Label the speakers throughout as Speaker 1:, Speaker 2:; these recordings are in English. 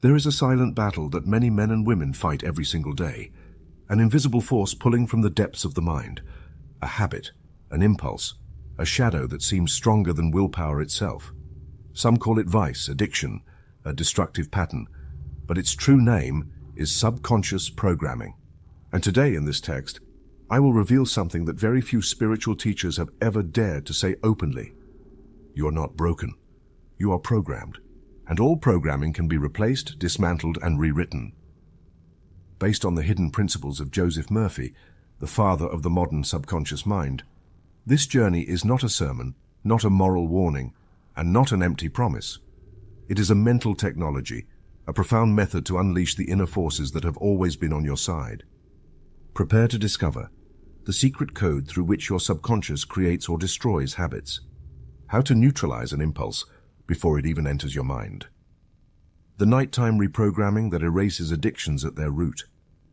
Speaker 1: There is a silent battle that many men and women fight every single day, an invisible force pulling from the depths of the mind, a habit, an impulse, a shadow that seems stronger than willpower itself. Some call it vice, addiction, a destructive pattern, but its true name is subconscious programming. And today in this text, I will reveal something that very few spiritual teachers have ever dared to say openly. You are not broken. You are programmed. And all programming can be replaced, dismantled, and rewritten. Based on the hidden principles of Joseph Murphy, the father of the modern subconscious mind, this journey is not a sermon, not a moral warning, and not an empty promise. It is a mental technology, a profound method to unleash the inner forces that have always been on your side. Prepare to discover the secret code through which your subconscious creates or destroys habits, how to neutralize an impulse before it even enters your mind. The nighttime reprogramming that erases addictions at their root,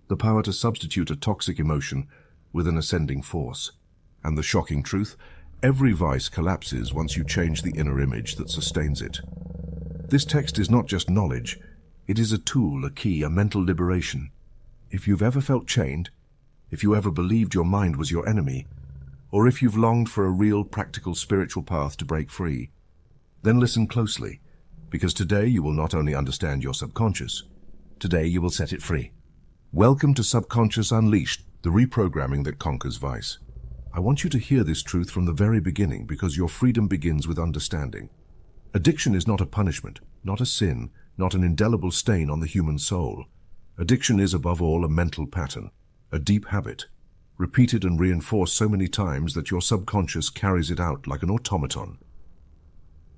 Speaker 1: the power to substitute a toxic emotion with an ascending force, and the shocking truth, every vice collapses once you change the inner image that sustains it. This text is not just knowledge, it is a tool, a key, a mental liberation. If you've ever felt chained, if you ever believed your mind was your enemy, or if you've longed for a real, practical spiritual path to break free, then listen closely, because today you will not only understand your subconscious, today you will set it free. Welcome to Subconscious Unleashed, the reprogramming that conquers vice. I want you to hear this truth from the very beginning because your freedom begins with understanding. Addiction is not a punishment, not a sin, not an indelible stain on the human soul. Addiction is above all a mental pattern, a deep habit, repeated and reinforced so many times that your subconscious carries it out like an automaton.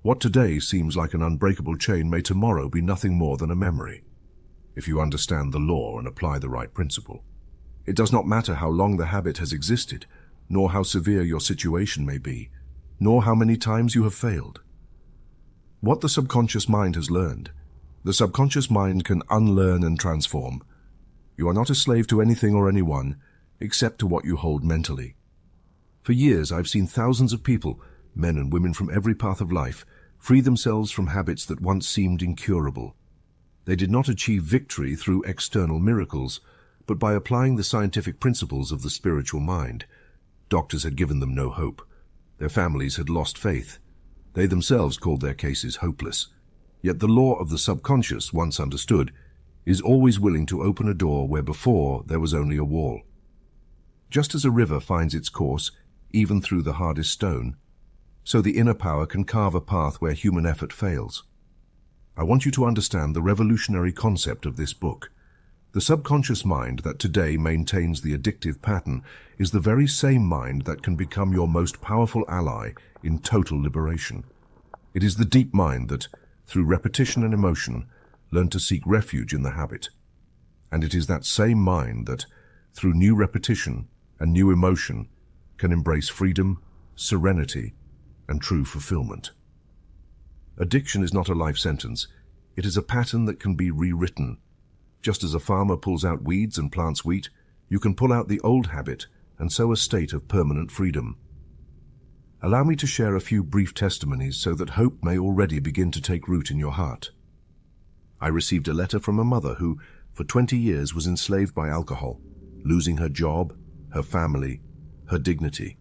Speaker 1: What today seems like an unbreakable chain may tomorrow be nothing more than a memory, if you understand the law and apply the right principle. It does not matter how long the habit has existed, nor how severe your situation may be, nor how many times you have failed. What the subconscious mind has learned, the subconscious mind can unlearn and transform. You are not a slave to anything or anyone, except to what you hold mentally. For years, I've seen thousands of people, men and women from every path of life, free themselves from habits that once seemed incurable. They did not achieve victory through external miracles, but by applying the scientific principles of the spiritual mind. Doctors had given them no hope. Their families had lost faith. They themselves called their cases hopeless. Yet the law of the subconscious, once understood, is always willing to open a door where before there was only a wall. Just as a river finds its course, even through the hardest stone, so the inner power can carve a path where human effort fails. I want you to understand the revolutionary concept of this book. The subconscious mind that today maintains the addictive pattern is the very same mind that can become your most powerful ally in total liberation. It is the deep mind that, through repetition and emotion, learned to seek refuge in the habit. And it is that same mind that, through new repetition and new emotion, can embrace freedom, serenity, and true fulfillment. Addiction is not a life sentence. It is a pattern that can be rewritten. Just as a farmer pulls out weeds and plants wheat, you can pull out the old habit and sow a state of permanent freedom. Allow me to share a few brief testimonies so that hope may already begin to take root in your heart. I received a letter from a mother who, for 20 years, was enslaved by alcohol, losing her job, her family, her dignity.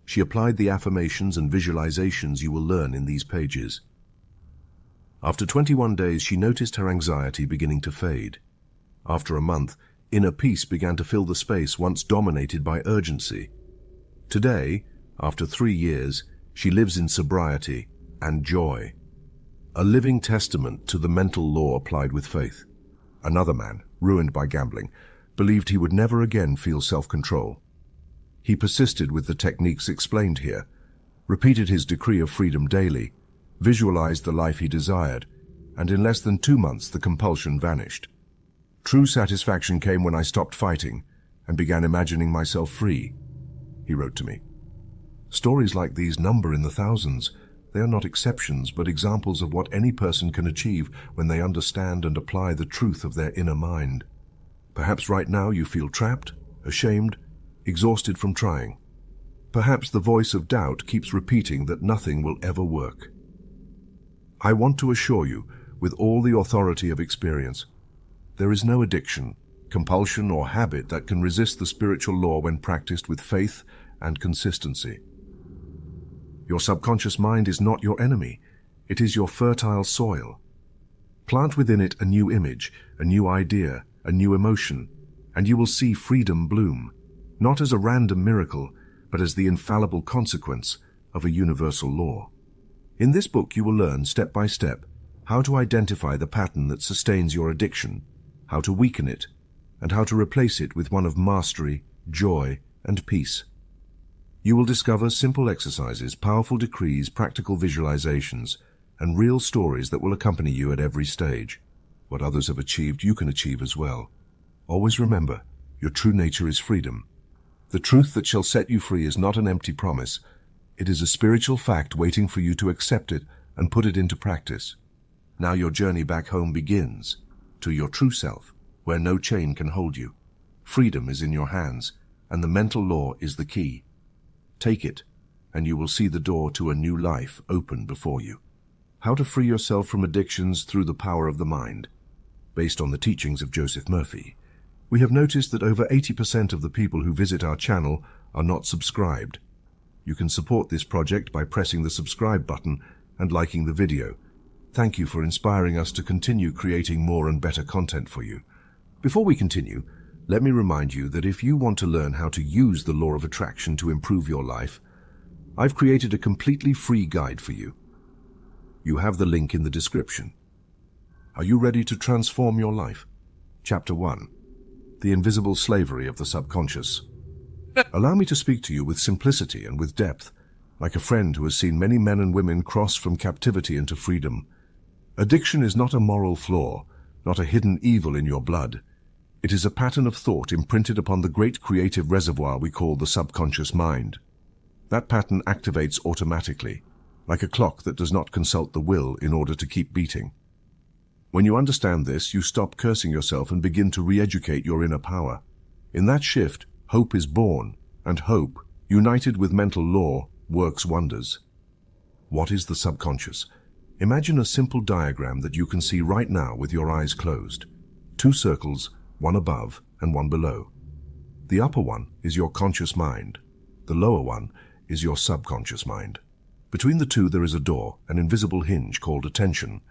Speaker 1: She applied the affirmations and visualizations you will learn in these pages. After 21 days, she noticed her anxiety beginning to fade. After a month, inner peace began to fill the space once dominated by urgency. Today, after 3 years, she lives in sobriety and joy, a living testament to the mental law applied with faith. Another man, ruined by gambling, believed he would never again feel self-control. He persisted with the techniques explained here, repeated his decree of freedom daily, visualized the life he desired, and in less than 2 months the compulsion vanished. True satisfaction came when I stopped fighting and began imagining myself free, he wrote to me. Stories like these number in the thousands. They are not exceptions, but examples of what any person can achieve when they understand and apply the truth of their inner mind. Perhaps right now you feel trapped, ashamed, exhausted from trying. Perhaps the voice of doubt keeps repeating that nothing will ever work. I want to assure you, with all the authority of experience. There is no addiction, compulsion, or habit that can resist the spiritual law when practiced with faith and consistency. Your subconscious mind is not your enemy. It is your fertile soil. Plant within it a new image, a new idea, a new emotion, and you will see freedom bloom, not as a random miracle, but as the infallible consequence of a universal law. In this book, you will learn step by step how to identify the pattern that sustains your addiction, how to weaken it, and how to replace it with one of mastery, joy, and peace. You will discover simple exercises, powerful decrees, practical visualizations, and real stories that will accompany you at every stage. What others have achieved, you can achieve as well. Always remember, your true nature is freedom. The truth that shall set you free is not an empty promise. It is a spiritual fact waiting for you to accept it and put it into practice. Now your journey back home begins, to your true self, where no chain can hold you. Freedom is in your hands, and the mental law is the key. Take it, and you will see the door to a new life open before you. How to free yourself from addictions through the power of the mind. Based on the teachings of Joseph Murphy, we have noticed that over 80% of the people who visit our channel are not subscribed. You can support this project by pressing the subscribe button and liking the video. Thank you for inspiring us to continue creating more and better content for you. Before we continue, let me remind you that if you want to learn how to use the law of attraction to improve your life, I've created a completely free guide for you. You have the link in the description. Are you ready to transform your life? Chapter 1. The Invisible Slavery of the Subconscious. Allow me to speak to you with simplicity and with depth, like a friend who has seen many men and women cross from captivity into freedom. Addiction is not a moral flaw, not a hidden evil in your blood. It is a pattern of thought imprinted upon the great creative reservoir we call the subconscious mind. That pattern activates automatically, like a clock that does not consult the will in order to keep beating. When you understand this, you stop cursing yourself and begin to re-educate your inner power. In that shift, hope is born, and hope, united with mental law, works wonders. What is the subconscious? Imagine a simple diagram that you can see right now with your eyes closed. Two circles, one above and one below. The upper one is your conscious mind. The lower one is your subconscious mind. Between the two there is a door, an invisible hinge called attention.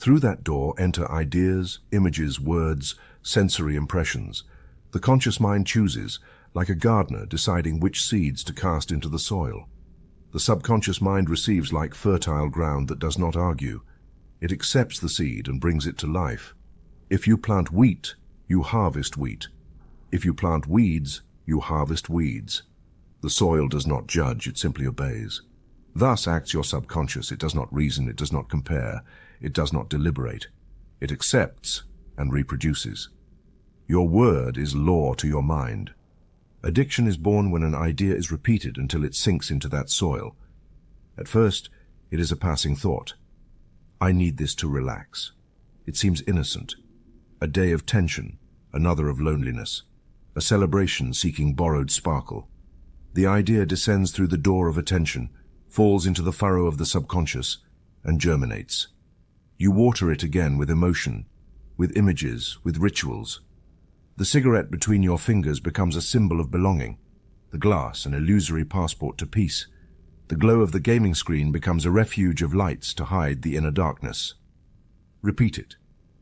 Speaker 1: Through that door enter ideas, images, words, sensory impressions. The conscious mind chooses, like a gardener deciding which seeds to cast into the soil. The subconscious mind receives like fertile ground that does not argue. It accepts the seed and brings it to life. If you plant wheat, you harvest wheat. If you plant weeds, you harvest weeds. The soil does not judge, it simply obeys. Thus acts your subconscious. It does not reason, it does not compare, it does not deliberate. It accepts and reproduces. Your word is law to your mind. Addiction is born when an idea is repeated until it sinks into that soil. At first, it is a passing thought. I need this to relax. It seems innocent. A day of tension, another of loneliness. A celebration seeking borrowed sparkle. The idea descends through the door of attention, falls into the furrow of the subconscious, and germinates. You water it again with emotion, with images, with rituals. The cigarette between your fingers becomes a symbol of belonging, the glass an illusory passport to peace. The glow of the gaming screen becomes a refuge of lights to hide the inner darkness. Repeat it.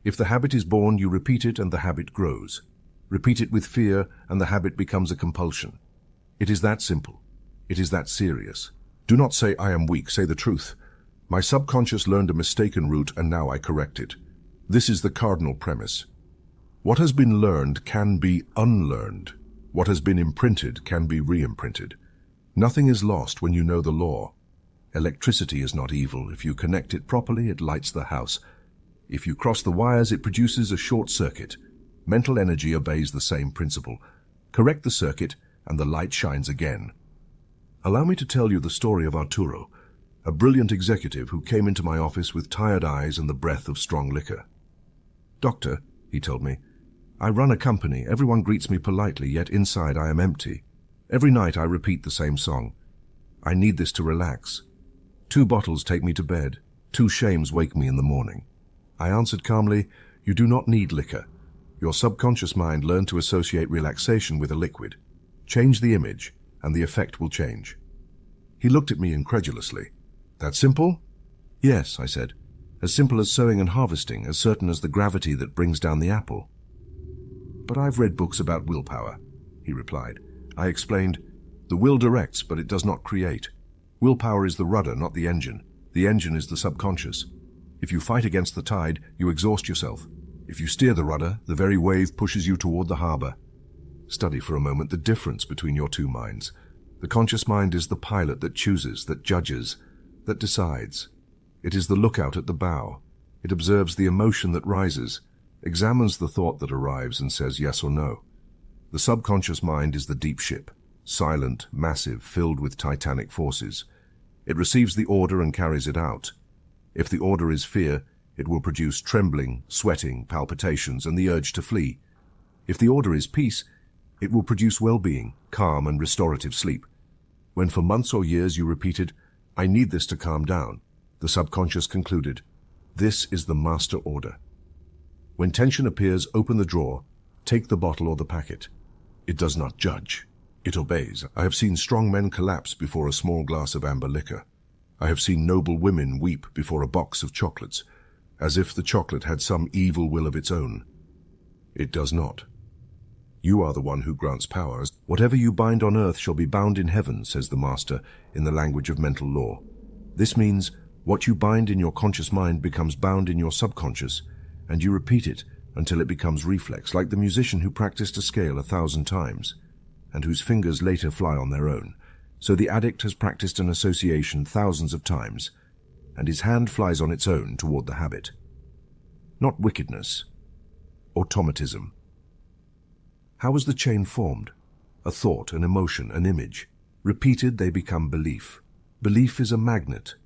Speaker 1: If the habit is born, you repeat it and the habit grows. Repeat it with fear and the habit becomes a compulsion. It is that simple. It is that serious. Do not say, I am weak. Say the truth. My subconscious learned a mistaken route and now I correct it. This is the cardinal premise. What has been learned can be unlearned. What has been imprinted can be re-imprinted. Nothing is lost when you know the law. Electricity is not evil. If you connect it properly, it lights the house. If you cross the wires, it produces a short circuit. Mental energy obeys the same principle. Correct the circuit, and the light shines again. Allow me to tell you the story of Arturo, a brilliant executive who came into my office with tired eyes and the breath of strong liquor. Doctor, he told me, I run a company. Everyone greets me politely, yet inside I am empty. Every night I repeat the same song. I need this to relax. 2 bottles take me to bed. 2 shames wake me in the morning. I answered calmly, "You do not need liquor. Your subconscious mind learned to associate relaxation with a liquid. Change the image, and the effect will change." He looked at me incredulously. "That simple?" "Yes," I said. "As simple as sowing and harvesting, as certain as the gravity that brings down the apple." "But I've read books about willpower," he replied. I explained, "The will directs, but it does not create. Willpower is the rudder, not the engine. The engine is the subconscious. If you fight against the tide, you exhaust yourself. If you steer the rudder, the very wave pushes you toward the harbor. Study for a moment the difference between your two minds. The conscious mind is the pilot that chooses, that judges, that decides. It is the lookout at the bow. It observes the emotion that rises, examines the thought that arrives and says yes or no. The subconscious mind is the deep ship, silent, massive, filled with titanic forces. It receives the order and carries it out. If the order is fear, it will produce trembling, sweating, palpitations, and the urge to flee. If the order is peace, it will produce well-being, calm, and restorative sleep. When for months or years you repeated, "I need this to calm down," the subconscious concluded, "This is the master order." When tension appears, open the drawer, take the bottle or the packet. It does not judge. It obeys. I have seen strong men collapse before a small glass of amber liquor. I have seen noble women weep before a box of chocolates, as if the chocolate had some evil will of its own. It does not. You are the one who grants powers. "Whatever you bind on earth shall be bound in heaven," says the Master in the language of mental law. This means what you bind in your conscious mind becomes bound in your subconscious, and you repeat it until it becomes reflex, like the musician who practiced a scale 1,000 times, and whose fingers later fly on their own. So the addict has practiced an association thousands of times, and his hand flies on its own toward the habit. Not wickedness. Automatism. How is the chain formed? A thought, an emotion, an image. Repeated, they become belief. Belief is a magnet.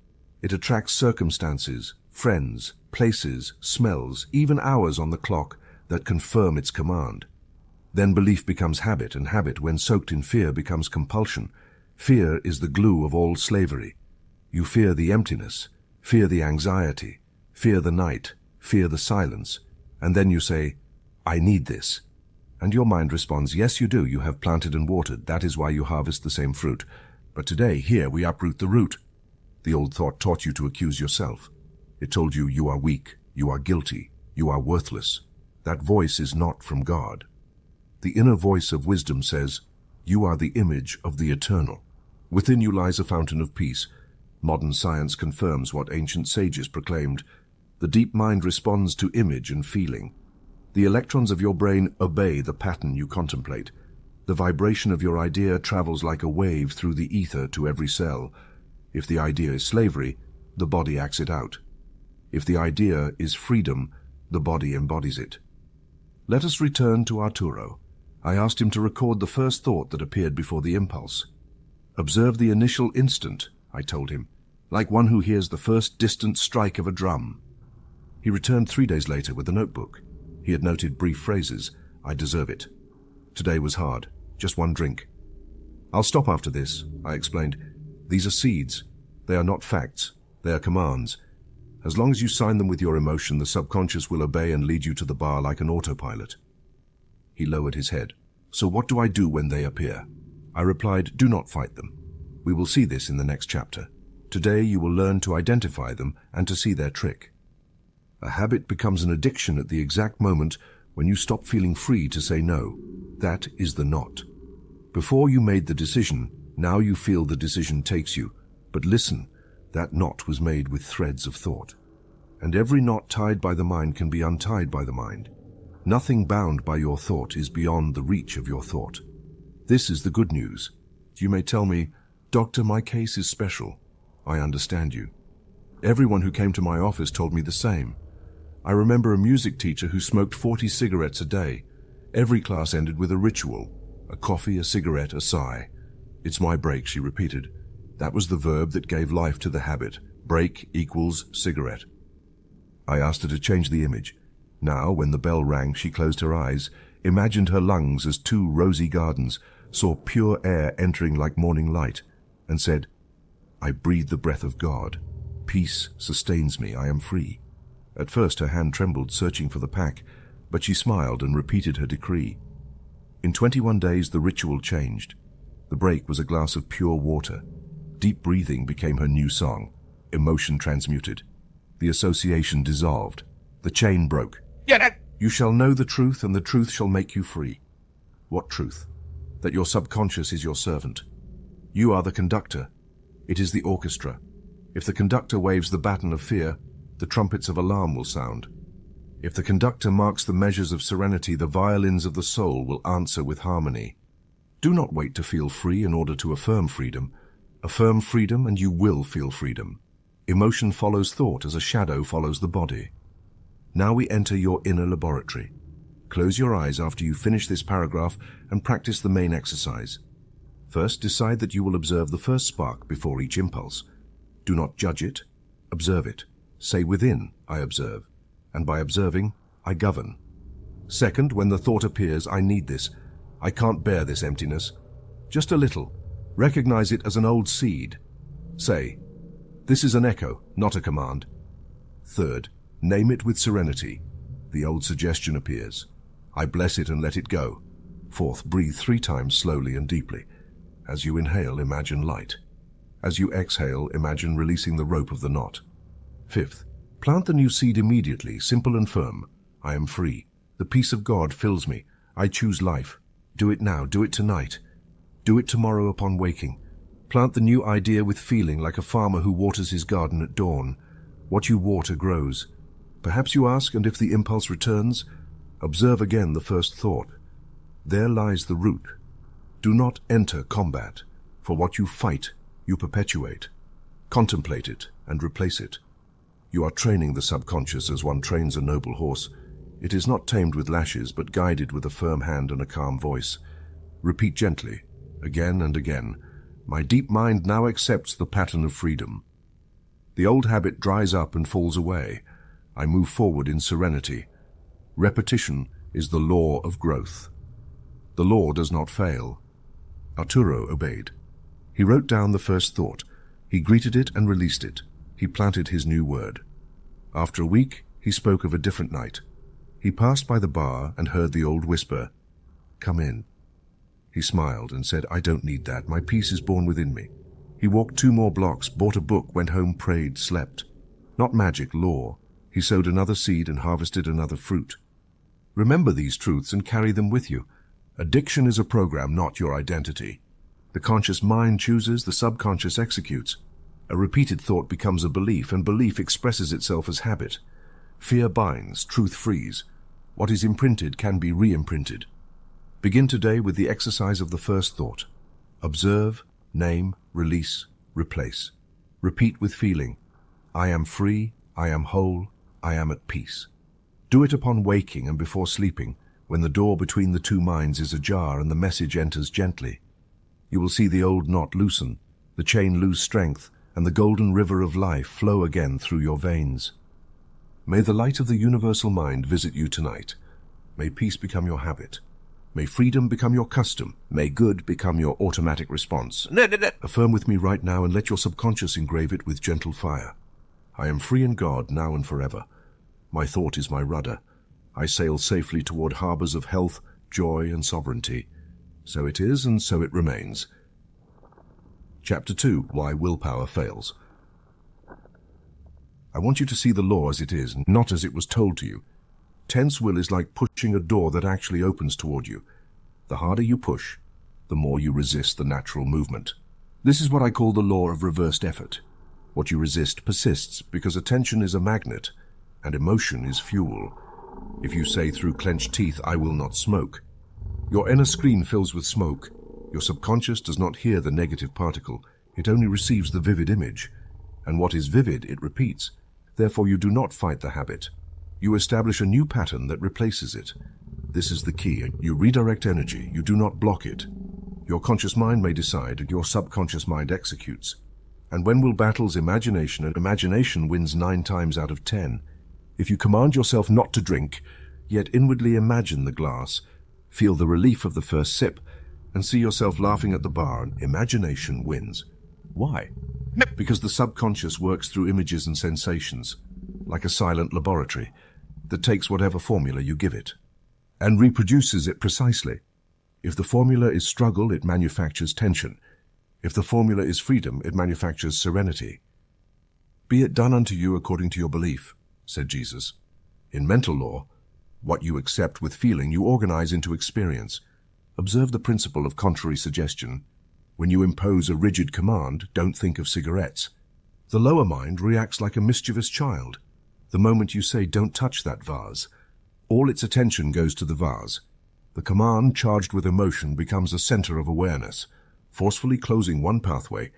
Speaker 1: It attracts circumstances, friends, places, smells, even hours on the clock that confirm its command. Then belief becomes habit, and habit, when soaked in fear, becomes compulsion. Fear is the glue of all slavery. You fear the emptiness, fear the anxiety, fear the night, fear the silence, and then you say, "I need this." And your mind responds, "Yes, you do. You have planted and watered. That is why you harvest the same fruit. But today, here, we uproot the root." The old thought taught you to accuse yourself. It told you you are weak, you are guilty, you are worthless. That voice is not from God. The inner voice of wisdom says, "You are the image of the eternal. Within you lies a fountain of peace." Modern science confirms what ancient sages proclaimed. The deep mind responds to image and feeling. The electrons of your brain obey the pattern you contemplate. The vibration of your idea travels like a wave through the ether to every cell. If the idea is slavery, the body acts it out. If the idea is freedom, the body embodies it. Let us return to Arturo. I asked him to record the first thought that appeared before the impulse. "Observe the initial instant," I told him, "like one who hears the first distant strike of a drum." He returned 3 days later with a notebook. He had noted brief phrases. "I deserve it. Today was hard. Just one drink." "I'll stop after this," I explained. "These are seeds. They are not facts. They are commands. As long as you sign them with your emotion, the subconscious will obey and lead you to the bar like an autopilot." He lowered his head. "So what do I do when they appear?" I replied, "Do not fight them. We will see this in the next chapter. Today you will learn to identify them and to see their trick. A habit becomes an addiction at the exact moment when you stop feeling free to say no. That is the knot. Before you made the decision, now you feel the decision takes you. But listen, that knot was made with threads of thought. And every knot tied by the mind can be untied by the mind. Nothing bound by your thought is beyond the reach of your thought. This is the good news. You may tell me, "Doctor, my case is special." I understand you. Everyone who came to my office told me the same. I remember a music teacher who smoked 40 cigarettes a day. Every class ended with a ritual: a coffee, a cigarette, a sigh. "It's my break," she repeated. That was the verb that gave life to the habit. Break equals cigarette. I asked her to change the image. Now, when the bell rang, she closed her eyes, imagined her lungs as 2 rosy gardens, saw pure air entering like morning light, and said, "I breathe the breath of God. Peace sustains me. I am free." At first her hand trembled, searching for the pack, but she smiled and repeated her decree. In 21 days the ritual changed. The break was a glass of pure water. Deep breathing became her new song. Emotion transmuted. The association dissolved. The chain broke. You shall know the truth, and the truth shall make you free. What truth? That your subconscious is your servant. You are the conductor. It is the orchestra. If the conductor waves the baton of fear, the trumpets of alarm will sound. If the conductor marks the measures of serenity, the violins of the soul will answer with harmony. Do not wait to feel free in order to affirm freedom. Affirm freedom and you will feel freedom. Emotion follows thought as a shadow follows the body. Now we enter your inner laboratory. Close your eyes after you finish this paragraph and practice the main exercise. First, decide that you will observe the first spark before each impulse. Do not judge it, observe it. Say within, I observe, and by observing, I govern. Second, when the thought appears, I need this. I can't bear this emptiness. Just a little. Recognize it as an old seed. Say, this is an echo, not a command. Third, name it with serenity. The old suggestion appears. I bless it and let it go. Fourth, breathe 3 times slowly and deeply. As you inhale, imagine light. As you exhale, imagine releasing the rope of the knot. Fifth, plant the new seed immediately, simple and firm. I am free. The peace of God fills me. I choose life. Do it now. Do it tonight. Do it tomorrow upon waking. Plant the new idea with feeling, like a farmer who waters his garden at dawn. What you water grows. Perhaps you ask, and if the impulse returns, observe again the first thought. There lies the root. Do not enter combat. For what you fight, you perpetuate. Contemplate it and replace it. You are training the subconscious as one trains a noble horse. It is not tamed with lashes, but guided with a firm hand and a calm voice. Repeat gently, again and again. My deep mind now accepts the pattern of freedom. The old habit dries up and falls away. I move forward in serenity. Repetition is the law of growth. The law does not fail. Arturo obeyed. He wrote down the first thought. He greeted it and released it. He planted his new word. After a week, he spoke of a different night. He passed by the bar and heard the old whisper, "Come in." He smiled and said, "I don't need that. My peace is born within me." He walked 2 more blocks, bought a book, went home, prayed, slept. Not magic, law. He sowed another seed and harvested another fruit. Remember these truths and carry them with you. Addiction is a program, not your identity. The conscious mind chooses, the subconscious executes. A repeated thought becomes a belief, and belief expresses itself as habit. Fear binds, truth frees. What is imprinted can be re-imprinted. Begin today with the exercise of the first thought. Observe, name, release, replace. Repeat with feeling. I am free, I am whole, I am at peace. Do it upon waking and before sleeping, when the door between the 2 minds is ajar and the message enters gently. You will see the old knot loosen, the chain lose strength, and the golden river of life flow again through your veins. May the light of the universal mind visit you tonight. May peace become your habit. May freedom become your custom. May good become your automatic response. Affirm with me right now and let your subconscious engrave it with gentle fire. I am free in God now and forever. My thought is my rudder. I sail safely toward harbors of health, joy, and sovereignty. So it is, and so it remains. Chapter 2. Why Willpower Fails. I want you to see the law as it is, not as it was told to you. Tense will is like pushing a door that actually opens toward you. The harder you push, the more you resist the natural movement. This is what I call the law of reversed effort. What you resist persists because attention is a magnet and emotion is fuel. If you say through clenched teeth, "I will not smoke," your inner screen fills with smoke. Your subconscious does not hear the negative particle. It only receives the vivid image. And what is vivid, it repeats. Therefore, you do not fight the habit. You establish a new pattern that replaces it. This is the key. You redirect energy. You do not block it. Your conscious mind may decide, and your subconscious mind executes. And when will battles imagination, and imagination wins 9 times out of 10. If you command yourself not to drink, yet inwardly imagine the glass, feel the relief of the first sip, and see yourself laughing at the bar, imagination wins. Why? Because the subconscious works through images and sensations. like a silent laboratory, that takes whatever formula you give it and reproduces it precisely. If the formula is struggle, it manufactures tension. If the formula is freedom, it manufactures serenity. "Be it done unto you according to your belief," said Jesus. In mental law, what you accept with feeling you organize into experience. Observe the principle of contrary suggestion. When you impose a rigid command, don't think of cigarettes. The lower mind reacts like a mischievous child. The moment you say, "Don't touch that vase," all its attention goes to the vase. The command, charged with emotion, becomes a center of awareness. Forcefully closing one pathway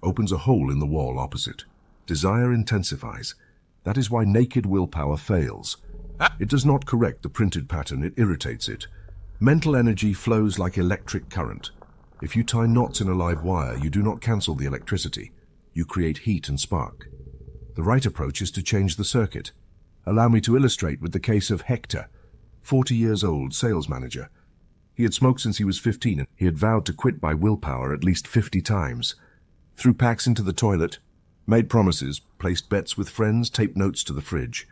Speaker 1: opens a hole in the wall opposite. Desire intensifies. That is why naked willpower fails. It does not correct the printed pattern, it irritates it. Mental energy flows like electric current. If you tie knots in a live wire, you do not cancel the electricity. You create heat and spark. The right approach is to change the circuit. Allow me to illustrate with the case of Hector, 40 years old, sales manager. He had smoked since he was 15 and he had vowed to quit by willpower at least 50 times. Threw packs into the toilet, made promises, placed bets with friends, taped notes to the fridge.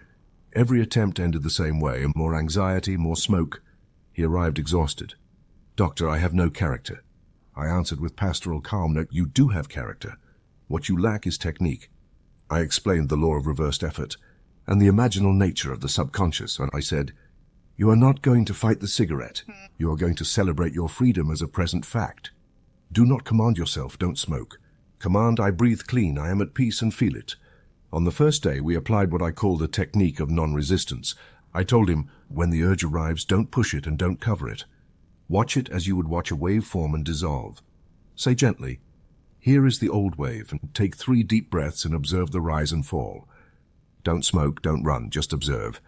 Speaker 1: Every attempt ended the same way, more anxiety, more smoke. He arrived exhausted. "Doctor, I have no character." I answered with pastoral calm, "No, you do have character. What you lack is technique." I explained the law of reversed effort and the imaginal nature of the subconscious, and I said, "You are not going to fight the cigarette. You are going to celebrate your freedom as a present fact. Do not command yourself, don't smoke. Command, I breathe clean, I am at peace and feel it." On the first day, we applied what I call the technique of non-resistance. I told him, when the urge arrives, don't push it and don't cover it. Watch it as you would watch a wave form and dissolve. Say gently, "Here is the old wave," and take 3 deep breaths and observe the rise and fall. Don't smoke, don't run, just observe.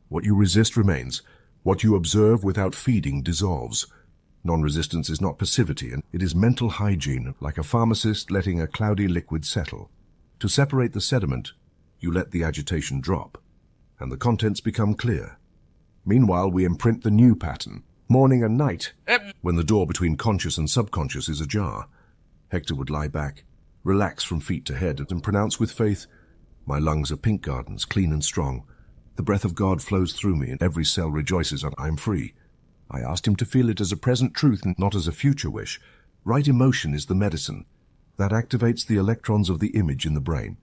Speaker 1: What you resist remains. What you observe without feeding dissolves. Non-resistance is not passivity, and it is mental hygiene, like a pharmacist letting a cloudy liquid settle. To separate the sediment, you let the agitation drop, and the contents become clear. Meanwhile, we imprint the new pattern, morning and night, when the door between conscious and subconscious is ajar. Hector would lie back, relax from feet to head, and pronounce with faith, "My lungs are pink gardens, clean and strong. The breath of God flows through me, and every cell rejoices, and I am free." I asked him to feel it as a present truth and not as a future wish. Right emotion is the medicine. That activates the electrons of the image in the brain.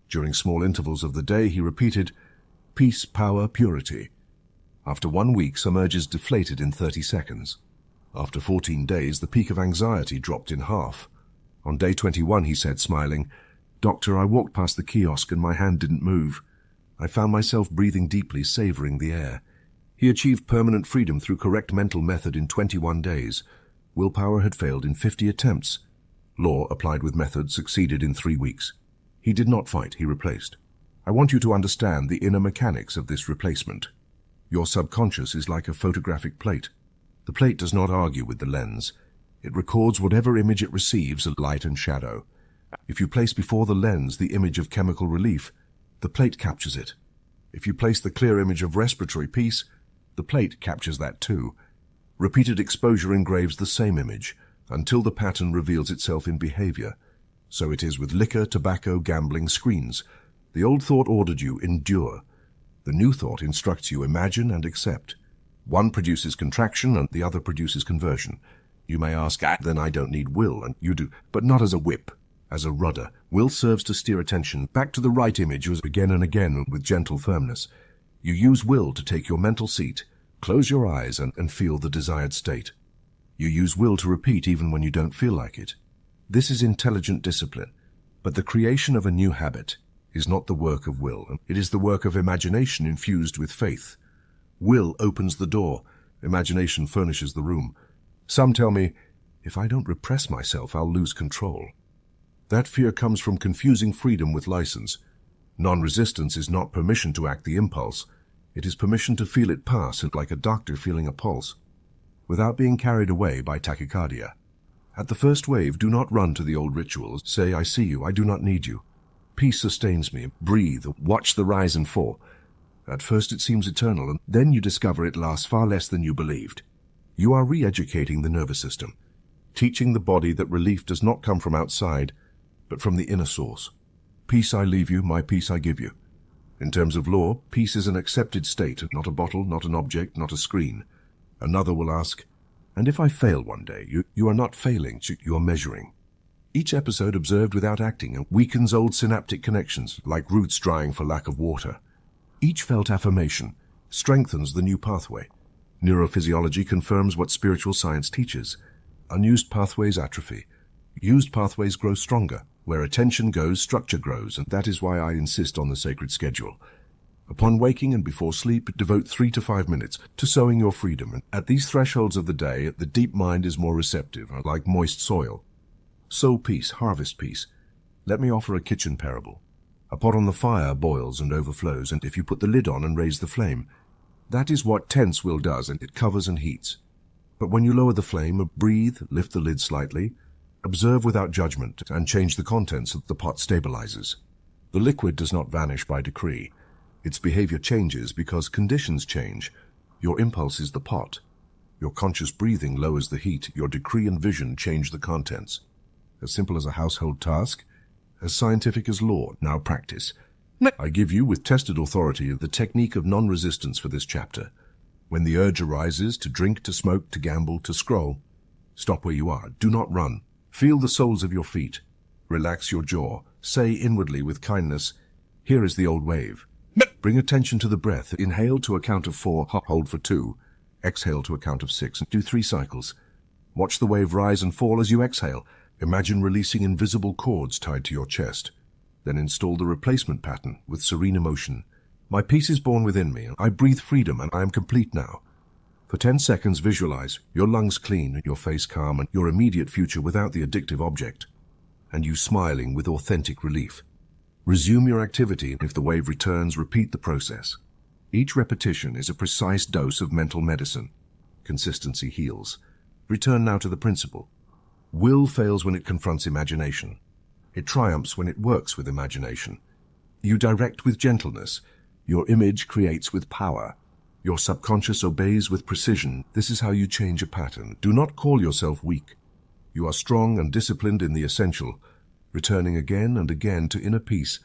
Speaker 1: During small intervals of the day, he repeated, "Peace, power, purity." After 1 week, some urges deflated in 30 seconds. After 14 days, the peak of anxiety dropped in half. On day 21, he said, smiling, "Doctor, I walked past the kiosk and my hand didn't move. I found myself breathing deeply, savoring the air." He achieved permanent freedom through correct mental method in 21 days. Willpower had failed in 50 attempts. Law, applied with method, succeeded in 3 weeks. He did not fight, he replaced. I want you to understand the inner mechanics of this replacement. Your subconscious is like a photographic plate. The plate does not argue with the lens. It records whatever image it receives, light and shadow. If you place before the lens the image of chemical relief, the plate captures it. If you place the clear image of respiratory peace, the plate captures that too. Repeated exposure engraves the same image until the pattern reveals itself in behavior. So it is with liquor, tobacco, gambling, screens. The old thought ordered you, endure. The new thought instructs you, imagine and accept. One produces contraction and the other produces conversion. You may ask, then I don't need will, and you do, but not as a whip, as a rudder. Will serves to steer attention back to the right image again and again with gentle firmness. You use will to take your mental seat, close your eyes and feel the desired state. You use will to repeat even when you don't feel like it. This is intelligent discipline, but the creation of a new habit is not the work of will. It is the work of imagination infused with faith. Will opens the door. Imagination furnishes the room. Some tell me, if I don't repress myself, I'll lose control. That fear comes from confusing freedom with license. Non-resistance is not permission to act the impulse. It is permission to feel it pass, like a doctor feeling a pulse, without being carried away by tachycardia. At the first wave, do not run to the old rituals. Say, I see you, I do not need you. Peace sustains me. Breathe, watch the rise and fall. At first it seems eternal, and then you discover it lasts far less than you believed. You are re-educating the nervous system, teaching the body that relief does not come from outside, but from the inner source. Peace I leave you, my peace I give you. In terms of law, peace is an accepted state, not a bottle, not an object, not a screen. Another will ask, and if I fail one day, you are not failing, you are measuring. Each episode observed without acting weakens old synaptic connections, like roots drying for lack of water. Each felt affirmation strengthens the new pathway. Neurophysiology confirms what spiritual science teaches. Unused pathways atrophy. Used pathways grow stronger. Where attention goes, structure grows, and that is why I insist on the sacred schedule. Upon waking and before sleep, devote 3 to 5 minutes to sowing your freedom. And at these thresholds of the day, the deep mind is more receptive, like moist soil. Sow peace, harvest peace. Let me offer a kitchen parable. A pot on the fire boils and overflows, and if you put the lid on and raise the flame, that is what tense will does, and it covers and heats. But when you lower the flame, breathe, lift the lid slightly, observe without judgment, and change the contents, the pot stabilizes. The liquid does not vanish by decree. Its behavior changes because conditions change. Your impulse is the pot. Your conscious breathing lowers the heat. Your decree and vision change the contents. As simple as a household task, as scientific as law. Now practice. I give you, with tested authority, the technique of non-resistance for this chapter. When the urge arises to drink, to smoke, to gamble, to scroll, stop where you are. Do not run. Feel the soles of your feet. Relax your jaw. Say inwardly with kindness, here is the old wave. Bring attention to the breath. Inhale to a count of 4, hold for 2. Exhale to a count of 6, and do 3 cycles. Watch the wave rise and fall as you exhale. Imagine releasing invisible cords tied to your chest. Then install the replacement pattern with serene emotion. My peace is born within me. I breathe freedom and I am complete now. For 10 seconds, visualize your lungs clean, your face calm, and your immediate future without the addictive object, and you smiling with authentic relief. Resume your activity. If the wave returns, repeat the process. Each repetition is a precise dose of mental medicine. Consistency heals. Return now to the principle. Will fails when it confronts imagination. It triumphs when it works with imagination. You direct with gentleness. Your image creates with power. Your subconscious obeys with precision. This is how you change a pattern. Do not call yourself weak. You are strong and disciplined in the essential, returning again and again to inner peace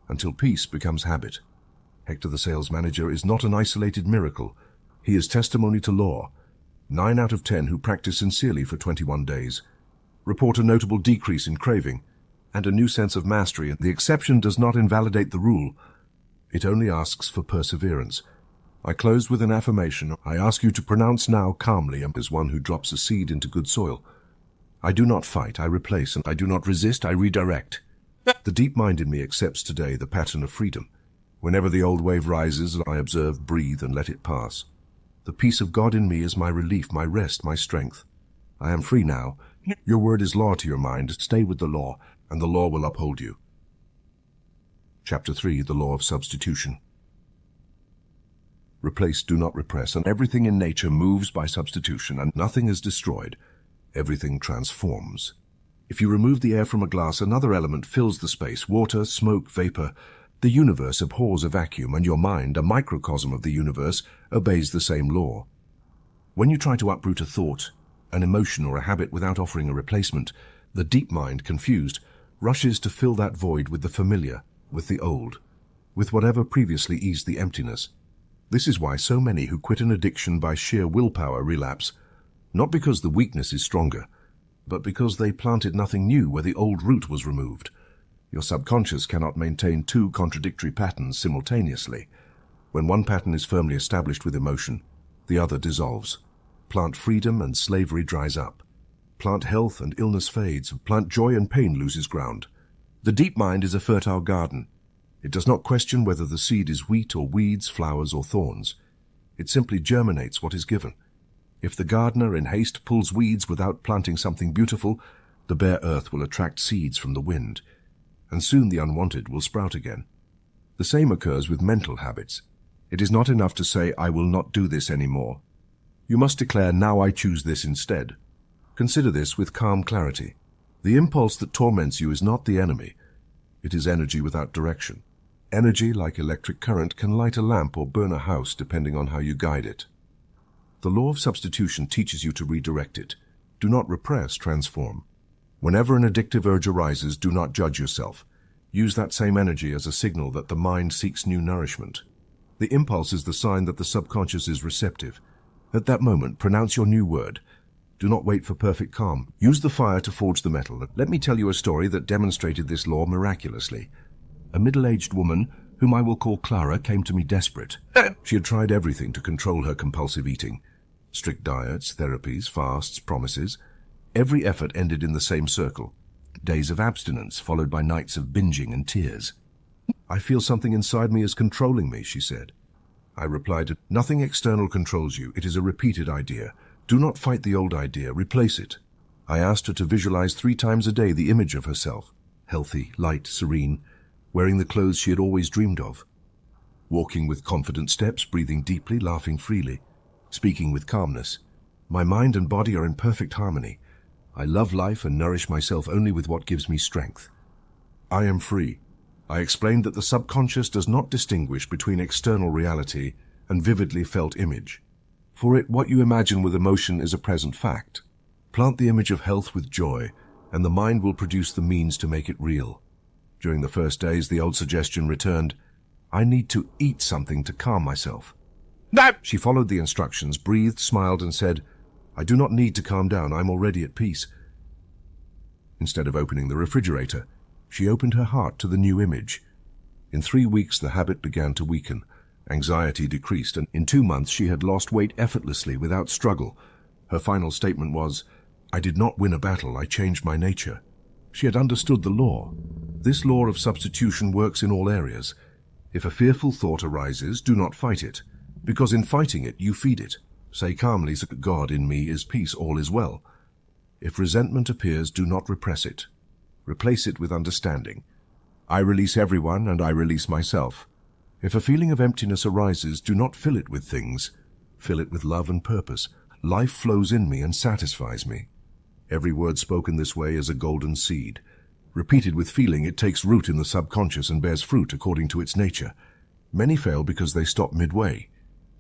Speaker 1: until peace becomes habit. Hector the sales manager is not an isolated miracle. He is testimony to law. 9 out of 10 who practice sincerely for 21 days report a notable decrease in craving and a new sense of mastery. The exception does not invalidate the rule. It only asks for perseverance. I close with an affirmation. I ask you to pronounce now calmly as one who drops a seed into good soil. I do not fight, I replace, and I do not resist, I redirect. The deep mind in me accepts today the pattern of freedom. Whenever the old wave rises, I observe, breathe, and let it pass. The peace of God in me is my relief, my rest, my strength. I am free now. Your word is law to your mind. Stay with the law, and the law will uphold you. Chapter 3, the Law of Substitution. Replace, do not repress, and everything in nature moves by substitution, and nothing is destroyed. Everything transforms. If you remove the air from a glass, another element fills the space. Water, smoke, vapor. The universe abhors a vacuum, and your mind, a microcosm of the universe, obeys the same law. When you try to uproot a thought, an emotion, or a habit without offering a replacement, the deep mind, confused, rushes to fill that void with the familiar, with the old, with whatever previously eased the emptiness. This is why so many who quit an addiction by sheer willpower relapse, not because the weakness is stronger, but because they planted nothing new where the old root was removed. Your subconscious cannot maintain 2 contradictory patterns simultaneously. When one pattern is firmly established with emotion, the other dissolves. Plant freedom and slavery dries up. Plant health and illness fades. Plant joy and pain loses ground. The deep mind is a fertile garden. It does not question whether the seed is wheat or weeds, flowers or thorns. It simply germinates what is given. If the gardener in haste pulls weeds without planting something beautiful, the bare earth will attract seeds from the wind, and soon the unwanted will sprout again. The same occurs with mental habits. It is not enough to say, I will not do this anymore. You must declare, now I choose this instead. Consider this with calm clarity. The impulse that torments you is not the enemy. It is energy without direction. Energy, like electric current, can light a lamp or burn a house depending on how you guide it. The law of substitution teaches you to redirect it. Do not repress, transform. Whenever an addictive urge arises, do not judge yourself. Use that same energy as a signal that the mind seeks new nourishment. The impulse is the sign that the subconscious is receptive. At that moment, pronounce your new word. Do not wait for perfect calm. Use the fire to forge the metal. Let me tell you a story that demonstrated this law miraculously. A middle-aged woman, whom I will call Clara, came to me desperate. She had tried everything to control her compulsive eating. Strict diets, therapies, fasts, promises. Every effort ended in the same circle. Days of abstinence, followed by nights of binging and tears. I feel something inside me is controlling me, she said. I replied, nothing external controls you. It is a repeated idea. Do not fight the old idea. Replace it. I asked her to visualize 3 times a day the image of herself. Healthy, light, serene, wearing the clothes she had always dreamed of. Walking with confident steps, breathing deeply, laughing freely. Speaking with calmness. My mind and body are in perfect harmony. I love life and nourish myself only with what gives me strength. I am free. I explained that the subconscious does not distinguish between external reality and vividly felt image. For it, what you imagine with emotion is a present fact. Plant the image of health with joy, and the mind will produce the means to make it real. During the first days, the old suggestion returned, I need to eat something to calm myself. No! She followed the instructions, breathed, smiled, and said, I do not need to calm down. I'm already at peace. Instead of opening the refrigerator, she opened her heart to the new image. In 3 weeks, the habit began to weaken. Anxiety decreased, and in 2 months she had lost weight effortlessly without struggle. Her final statement was, I did not win a battle, I changed my nature. She had understood the law. This law of substitution works in all areas. If a fearful thought arises, do not fight it, because in fighting it, you feed it. Say calmly, God in me is peace, all is well. If resentment appears, do not repress it. Replace it with understanding. I release everyone and I release myself. If a feeling of emptiness arises, do not fill it with things. Fill it with love and purpose. Life flows in me and satisfies me. Every word spoken this way is a golden seed. Repeated with feeling, it takes root in the subconscious and bears fruit according to its nature. Many fail because they stop midway.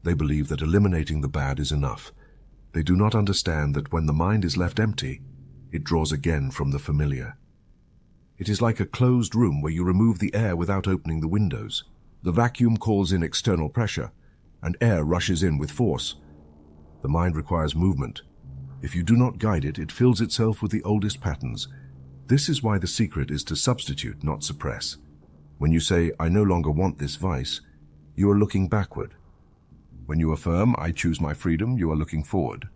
Speaker 1: They believe that eliminating the bad is enough. They do not understand that when the mind is left empty, it draws again from the familiar. It is like a closed room where you remove the air without opening the windows. The vacuum calls in external pressure, and air rushes in with force. The mind requires movement. If you do not guide it, it fills itself with the oldest patterns. This is why the secret is to substitute, not suppress. When you say, I no longer want this vice, you are looking backward. When you affirm, I choose my freedom, you are looking forward.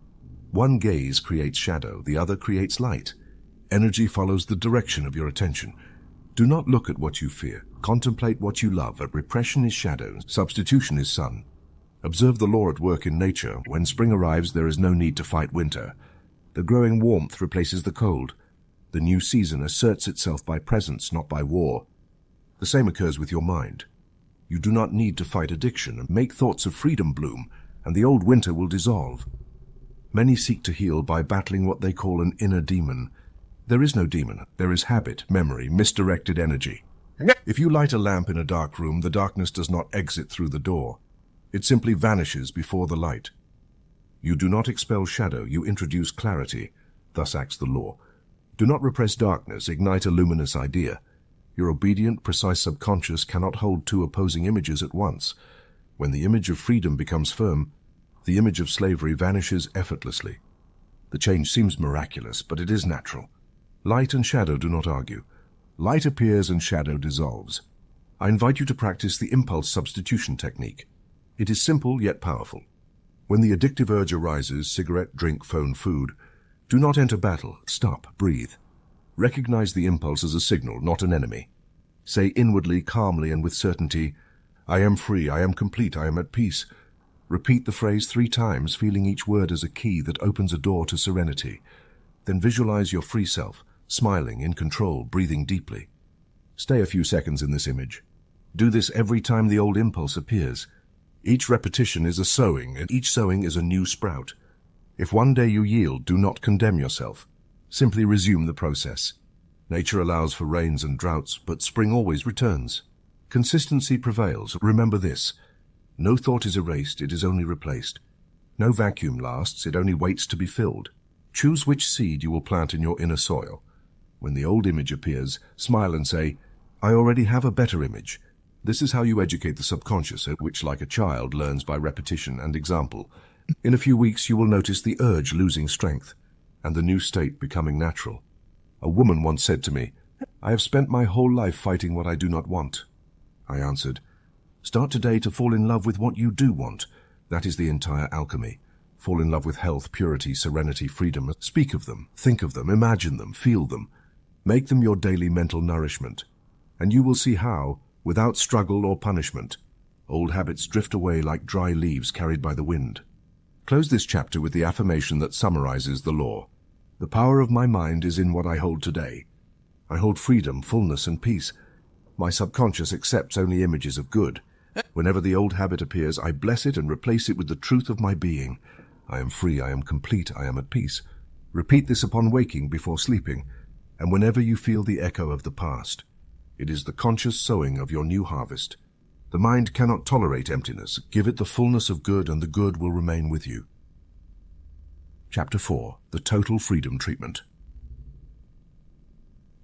Speaker 1: One gaze creates shadow, the other creates light. Energy follows the direction of your attention. Do not look at what you fear. Contemplate what you love. Repression is shadow, substitution is sun. Observe the law at work in nature. When spring arrives, there is no need to fight winter. The growing warmth replaces the cold. The new season asserts itself by presence, not by war. The same occurs with your mind. You do not need to fight addiction. Make thoughts of freedom bloom, and the old winter will dissolve. Many seek to heal by battling what they call an inner demon. There is no demon. There is habit, memory, misdirected energy. If you light a lamp in a dark room, the darkness does not exit through the door. It simply vanishes before the light. You do not expel shadow, you introduce clarity. Thus acts the law. Do not repress darkness, ignite a luminous idea. Your obedient, precise subconscious cannot hold 2 opposing images at once. When the image of freedom becomes firm, the image of slavery vanishes effortlessly. The change seems miraculous, but it is natural. Light and shadow do not argue. Light appears and shadow dissolves. I invite you to practice the impulse substitution technique. It is simple yet powerful. When the addictive urge arises, cigarette, drink, phone, food, do not enter battle. Stop, breathe. Recognize the impulse as a signal, not an enemy. Say inwardly, calmly, and with certainty, I am free, I am complete, I am at peace. Repeat the phrase 3 times, feeling each word as a key that opens a door to serenity. Then visualize your free self, smiling, in control, breathing deeply. Stay a few seconds in this image. Do this every time the old impulse appears. Each repetition is a sowing, and each sowing is a new sprout. If one day you yield, do not condemn yourself. Simply resume the process. Nature allows for rains and droughts, but spring always returns. Consistency prevails. Remember this. No thought is erased, it is only replaced. No vacuum lasts, it only waits to be filled. Choose which seed you will plant in your inner soil. When the old image appears, smile and say, I already have a better image. This is how you educate the subconscious, which, like a child, learns by repetition and example. In a few weeks, you will notice the urge losing strength and the new state becoming natural. A woman once said to me, "I have spent my whole life fighting what I do not want." I answered, "Start today to fall in love with what you do want. That is the entire alchemy. Fall in love with health, purity, serenity, freedom. Speak of them, think of them, imagine them, feel them. Make them your daily mental nourishment. And you will see how, without struggle or punishment, old habits drift away like dry leaves carried by the wind." Close this chapter with the affirmation that summarizes the law. The power of my mind is in what I hold today. I hold freedom, fullness, and peace. My subconscious accepts only images of good. Whenever the old habit appears, I bless it and replace it with the truth of my being. I am free, I am complete, I am at peace. Repeat this upon waking, before sleeping, and whenever you feel the echo of the past. It is the conscious sowing of your new harvest. The mind cannot tolerate emptiness. Give it the fullness of good, and the good will remain with you. Chapter 4. The Total Freedom Treatment.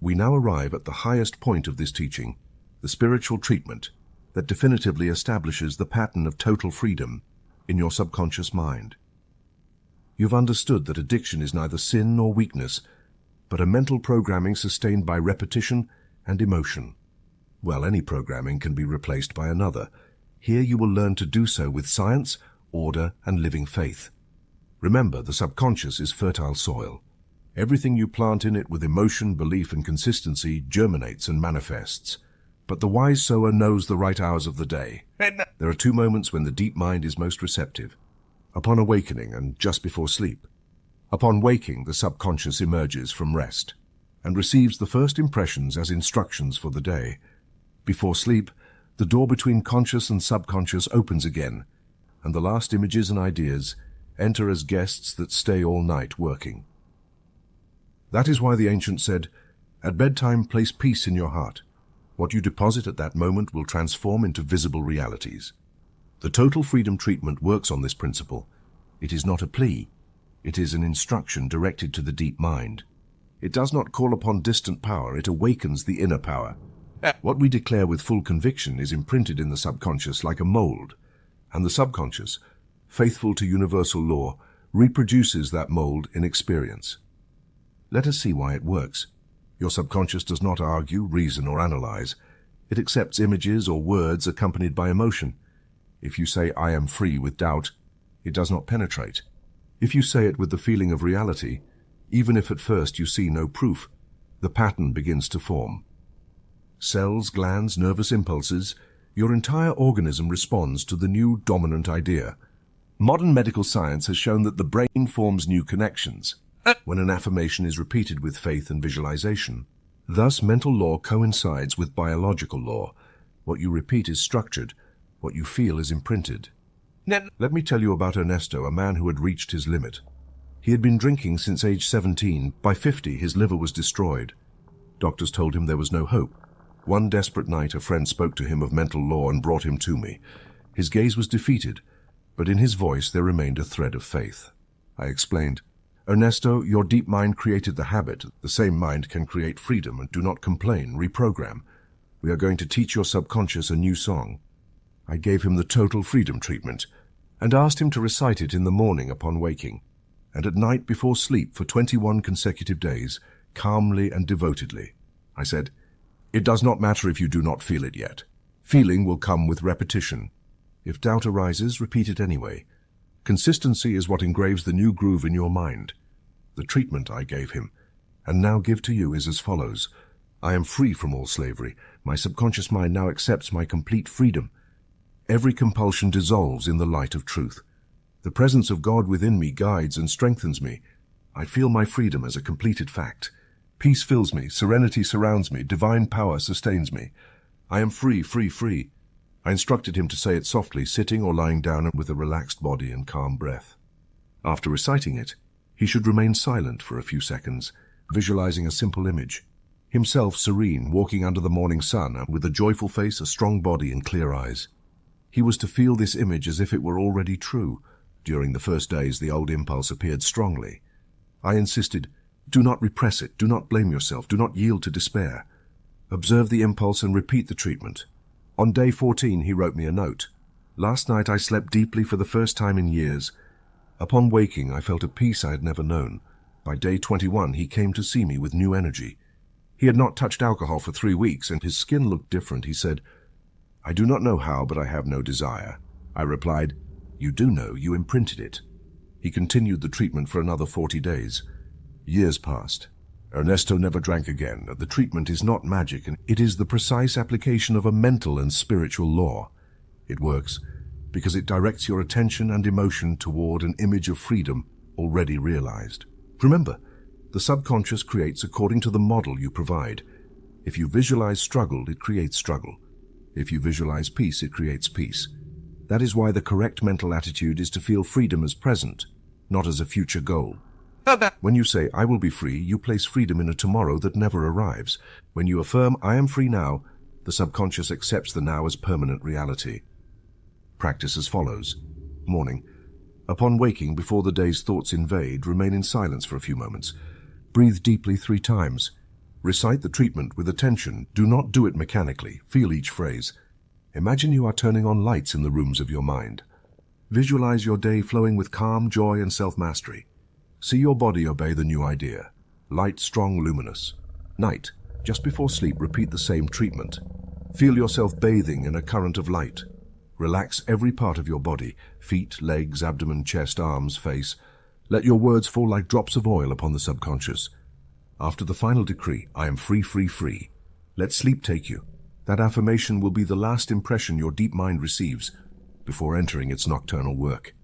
Speaker 1: We now arrive at the highest point of this teaching, the spiritual treatment that definitively establishes the pattern of total freedom in your subconscious mind. You've understood that addiction is neither sin nor weakness, but a mental programming sustained by repetition and emotion. Well, any programming can be replaced by another. Here you will learn to do so with science, order, and living faith. Remember, the subconscious is fertile soil. Everything you plant in it with emotion, belief, and consistency germinates and manifests. But the wise sower knows the right hours of the day. There are 2 moments when the deep mind is most receptive: upon awakening and just before sleep. Upon waking, the subconscious emerges from rest and receives the first impressions as instructions for the day. Before sleep, the door between conscious and subconscious opens again, and the last images and ideas enter as guests that stay all night working. That is why the ancients said, "At bedtime, place peace in your heart. What you deposit at that moment will transform into visible realities." The total freedom treatment works on this principle. It is not a plea. It is an instruction directed to the deep mind. It does not call upon distant power. It awakens the inner power. What we declare with full conviction is imprinted in the subconscious like a mold, and the subconscious, faithful to universal law, reproduces that mold in experience. Let us see why it works. Your subconscious does not argue, reason, or analyze. It accepts images or words accompanied by emotion. If you say, "I am free," with doubt, it does not penetrate. If you say it with the feeling of reality, even if at first you see no proof, the pattern begins to form. Cells, glands, nervous impulses, your entire organism responds to the new dominant idea. Modern medical science has shown that the brain forms new connections when an affirmation is repeated with faith and visualization. Thus, mental law coincides with biological law. What you repeat is structured. What you feel is imprinted. Let me tell you about Ernesto, a man who had reached his limit. He had been drinking since age 17. By 50, his liver was destroyed. Doctors told him there was no hope. One desperate night, a friend spoke to him of mental law and brought him to me. His gaze was defeated, but in his voice there remained a thread of faith. I explained, "Ernesto, your deep mind created the habit. The same mind can create freedom, and do not complain, reprogram. We are going to teach your subconscious a new song." I gave him the total freedom treatment and asked him to recite it in the morning upon waking, and at night before sleep for 21 consecutive days, calmly and devotedly. I said, "It does not matter if you do not feel it yet. Feeling will come with repetition. If doubt arises, repeat it anyway. Consistency is what engraves the new groove in your mind." The treatment I gave him, and now give to you, is as follows. I am free from all slavery. My subconscious mind now accepts my complete freedom. Every compulsion dissolves in the light of truth. The presence of God within me guides and strengthens me. I feel my freedom as a completed fact. Peace fills me, serenity surrounds me, divine power sustains me. I am free, free, free. I instructed him to say it softly, sitting or lying down and with a relaxed body and calm breath. After reciting it, he should remain silent for a few seconds, visualizing a simple image. Himself serene, walking under the morning sun, and with a joyful face, a strong body, and clear eyes. He was to feel this image as if it were already true. During the first days, the old impulse appeared strongly. I insisted, "Do not repress it, do not blame yourself, do not yield to despair. Observe the impulse and repeat the treatment. On day 14, he wrote me a note. Last night I slept deeply for the first time in years. Upon waking, I felt a peace I had never known. By day 21, he came to see me with new energy. He had not touched alcohol for 3 weeks, and his skin looked different. He said, "I do not know how, but I have no desire." I replied, "You do know, you imprinted it." He continued the treatment for another 40 days. Years passed. Ernesto never drank again. The treatment is not magic, and it is the precise application of a mental and spiritual law. It works because it directs your attention and emotion toward an image of freedom already realized. Remember, the subconscious creates according to the model you provide. If you visualize struggle, it creates struggle. If you visualize peace, it creates peace. That is why the correct mental attitude is to feel freedom as present, not as a future goal. When you say, "I will be free," you place freedom in a tomorrow that never arrives. When you affirm, "I am free now," the subconscious accepts the now as permanent reality. Practice as follows. Morning. Upon waking, before the day's thoughts invade, remain in silence for a few moments. Breathe deeply 3 times. Recite the treatment with attention. Do not do it mechanically. Feel each phrase. Imagine you are turning on lights in the rooms of your mind. Visualize your day flowing with calm, joy, and self-mastery. See your body obey the new idea. Light, strong, luminous. Night. Just before sleep, repeat the same treatment. Feel yourself bathing in a current of light. Relax every part of your body, feet, legs, abdomen, chest, arms, face. Let your words fall like drops of oil upon the subconscious. After the final decree, "I am free, free, free," let sleep take you. That affirmation will be the last impression your deep mind receives before entering its nocturnal work.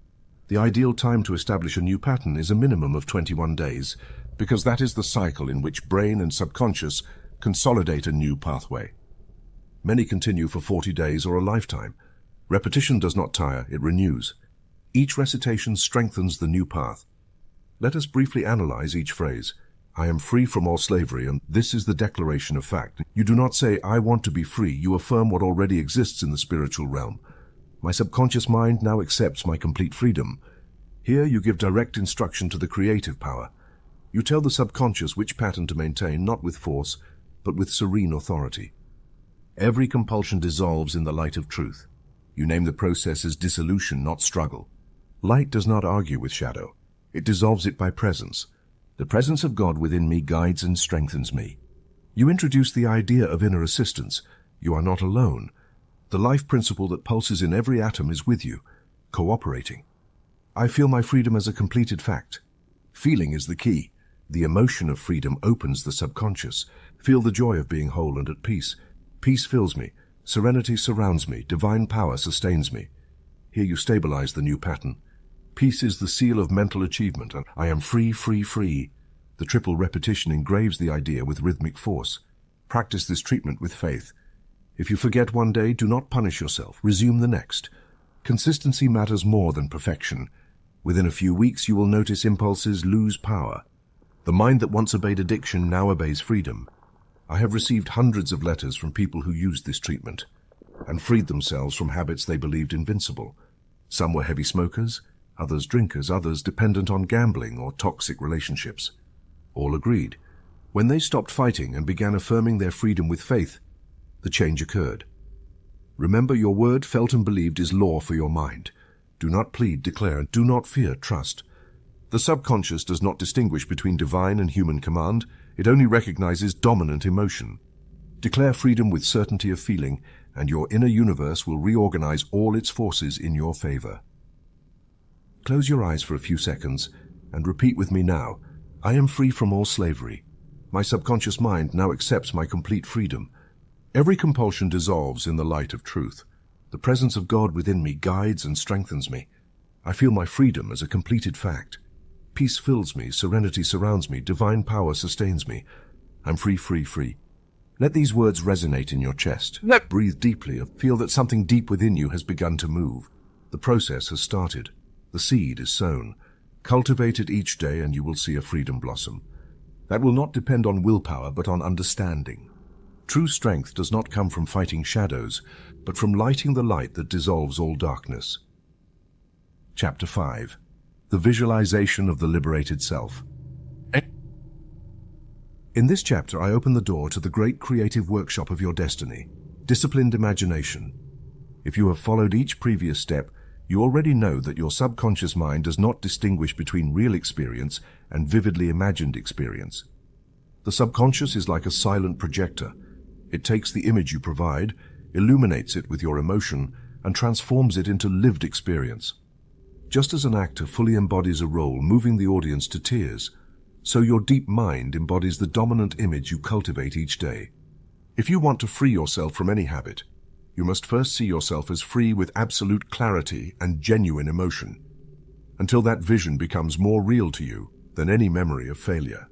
Speaker 1: The ideal time to establish a new pattern is a minimum of 21 days, because that is the cycle in which brain and subconscious consolidate a new pathway. Many continue for 40 days or a lifetime. Repetition does not tire, it renews. Each recitation strengthens the new path. Let us briefly analyze each phrase. "I am free from all slavery," and this is the declaration of fact. You do not say, "I want to be free." You affirm what already exists in the spiritual realm. My subconscious mind now accepts my complete freedom. Here you give direct instruction to the creative power. You tell the subconscious which pattern to maintain, not with force, but with serene authority. Every compulsion dissolves in the light of truth. You name the process as dissolution, not struggle. Light does not argue with shadow. It dissolves it by presence. The presence of God within me guides and strengthens me. You introduce the idea of inner assistance. You are not alone. The life principle that pulses in every atom is with you, cooperating. I feel my freedom as a completed fact. Feeling is the key. The emotion of freedom opens the subconscious. Feel the joy of being whole and at peace. Peace fills me. Serenity surrounds me. Divine power sustains me. Here you stabilize the new pattern. Peace is the seal of mental achievement, and I am free, free, free. The triple repetition engraves the idea with rhythmic force. Practice this treatment with faith. If you forget one day, do not punish yourself. Resume the next. Consistency matters more than perfection. Within a few weeks, you will notice impulses lose power. The mind that once obeyed addiction now obeys freedom. I have received hundreds of letters from people who used this treatment and freed themselves from habits they believed invincible. Some were heavy smokers, others drinkers, others dependent on gambling or toxic relationships. All agreed. When they stopped fighting and began affirming their freedom with faith, the change occurred. Remember, your word, felt and believed, is law for your mind. Do not plead, declare, do not fear, trust. The subconscious does not distinguish between divine and human command. It only recognizes dominant emotion. Declare freedom with certainty of feeling, and your inner universe will reorganize all its forces in your favor. Close your eyes for a few seconds and repeat with me now, "I am free from all slavery. My subconscious mind now accepts my complete freedom. Every compulsion dissolves in the light of truth. The presence of God within me guides and strengthens me. I feel my freedom as a completed fact. Peace fills me, serenity surrounds me, divine power sustains me. I'm free, free, free." Let these words resonate in your chest. Breathe deeply and feel that something deep within you has begun to move. The process has started. The seed is sown. Cultivate it each day and you will see a freedom blossom. That will not depend on willpower but on understanding. True strength does not come from fighting shadows, but from lighting the light that dissolves all darkness. Chapter 5. The Visualization of the Liberated Self. In this chapter, I open the door to the great creative workshop of your destiny, disciplined imagination. If you have followed each previous step, you already know that your subconscious mind does not distinguish between real experience and vividly imagined experience. The subconscious is like a silent projector. It takes the image you provide, illuminates it with your emotion, and transforms it into lived experience. Just as an actor fully embodies a role, moving the audience to tears, so your deep mind embodies the dominant image you cultivate each day. If you want to free yourself from any habit, you must first see yourself as free with absolute clarity and genuine emotion, until that vision becomes more real to you than any memory of failure.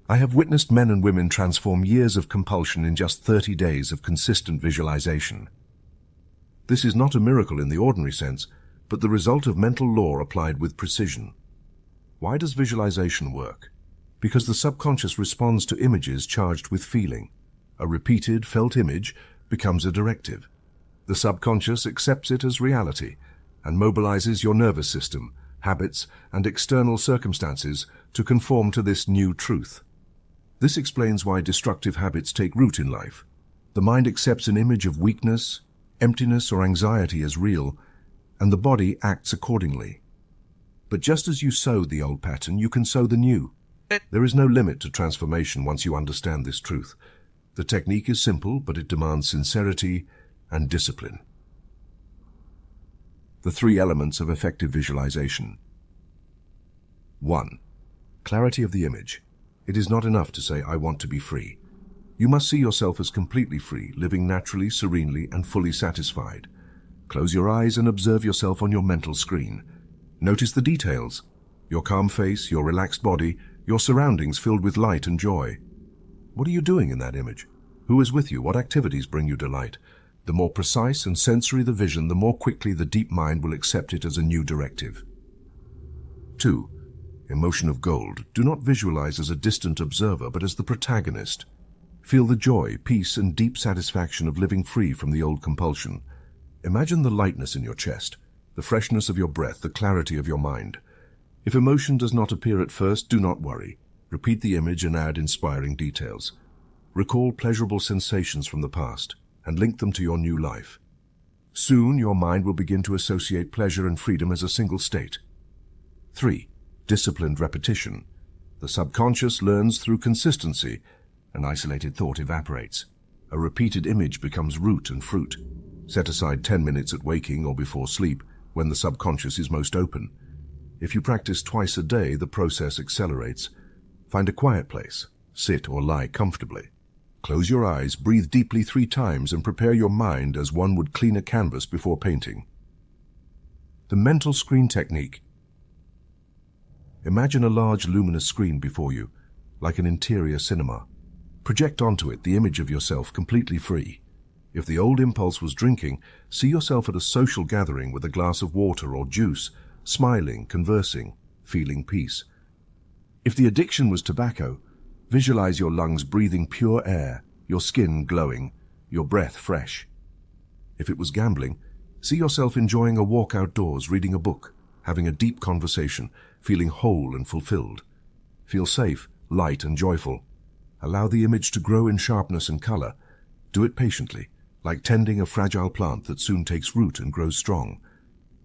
Speaker 1: I have witnessed men and women transform years of compulsion in just 30 days of consistent visualization. This is not a miracle in the ordinary sense, but the result of mental law applied with precision. Why does visualization work? Because the subconscious responds to images charged with feeling. A repeated, felt image becomes a directive. The subconscious accepts it as reality and mobilizes your nervous system, habits, and external circumstances to conform to this new truth. This explains why destructive habits take root in life. The mind accepts an image of weakness, emptiness, or anxiety as real, and the body acts accordingly. But just as you sow the old pattern, you can sow the new. There is no limit to transformation once you understand this truth. The technique is simple, but it demands sincerity and discipline. The 3 elements of effective visualization. 1. Clarity of the image. It is not enough to say, "I want to be free." You must see yourself as completely free, living naturally, serenely, and fully satisfied. Close your eyes and observe yourself on your mental screen. Notice the details: your calm face, your relaxed body, your surroundings filled with light and joy. What are you doing in that image? Who is with you? What activities bring you delight? The more precise and sensory the vision, the more quickly the deep mind will accept it as a new directive. 2. Emotion of gold. Do not visualize as a distant observer, but as the protagonist. Feel the joy, peace, and deep satisfaction of living free from the old compulsion. Imagine the lightness in your chest, the freshness of your breath, the clarity of your mind. If emotion does not appear at first, do not worry. Repeat the image and add inspiring details. Recall pleasurable sensations from the past and link them to your new life. Soon, your mind will begin to associate pleasure and freedom as a single state. 3. Disciplined repetition. The subconscious learns through consistency. An isolated thought evaporates. A repeated image becomes root and fruit. Set aside 10 minutes at waking or before sleep, when the subconscious is most open. If you practice twice a day, the process accelerates. Find a quiet place. Sit or lie comfortably. Close your eyes, breathe deeply 3 times, and prepare your mind as one would clean a canvas before painting. The mental screen technique. Imagine a large luminous screen before you, like an interior cinema. Project onto it the image of yourself completely free. If the old impulse was drinking, see yourself at a social gathering with a glass of water or juice, smiling, conversing, feeling peace. If the addiction was tobacco, visualize your lungs breathing pure air, your skin glowing, your breath fresh. If it was gambling, see yourself enjoying a walk outdoors, reading a book, having a deep conversation, feeling whole and fulfilled. Feel safe, light, and joyful. Allow the image to grow in sharpness and color. Do it patiently, like tending a fragile plant that soon takes root and grows strong.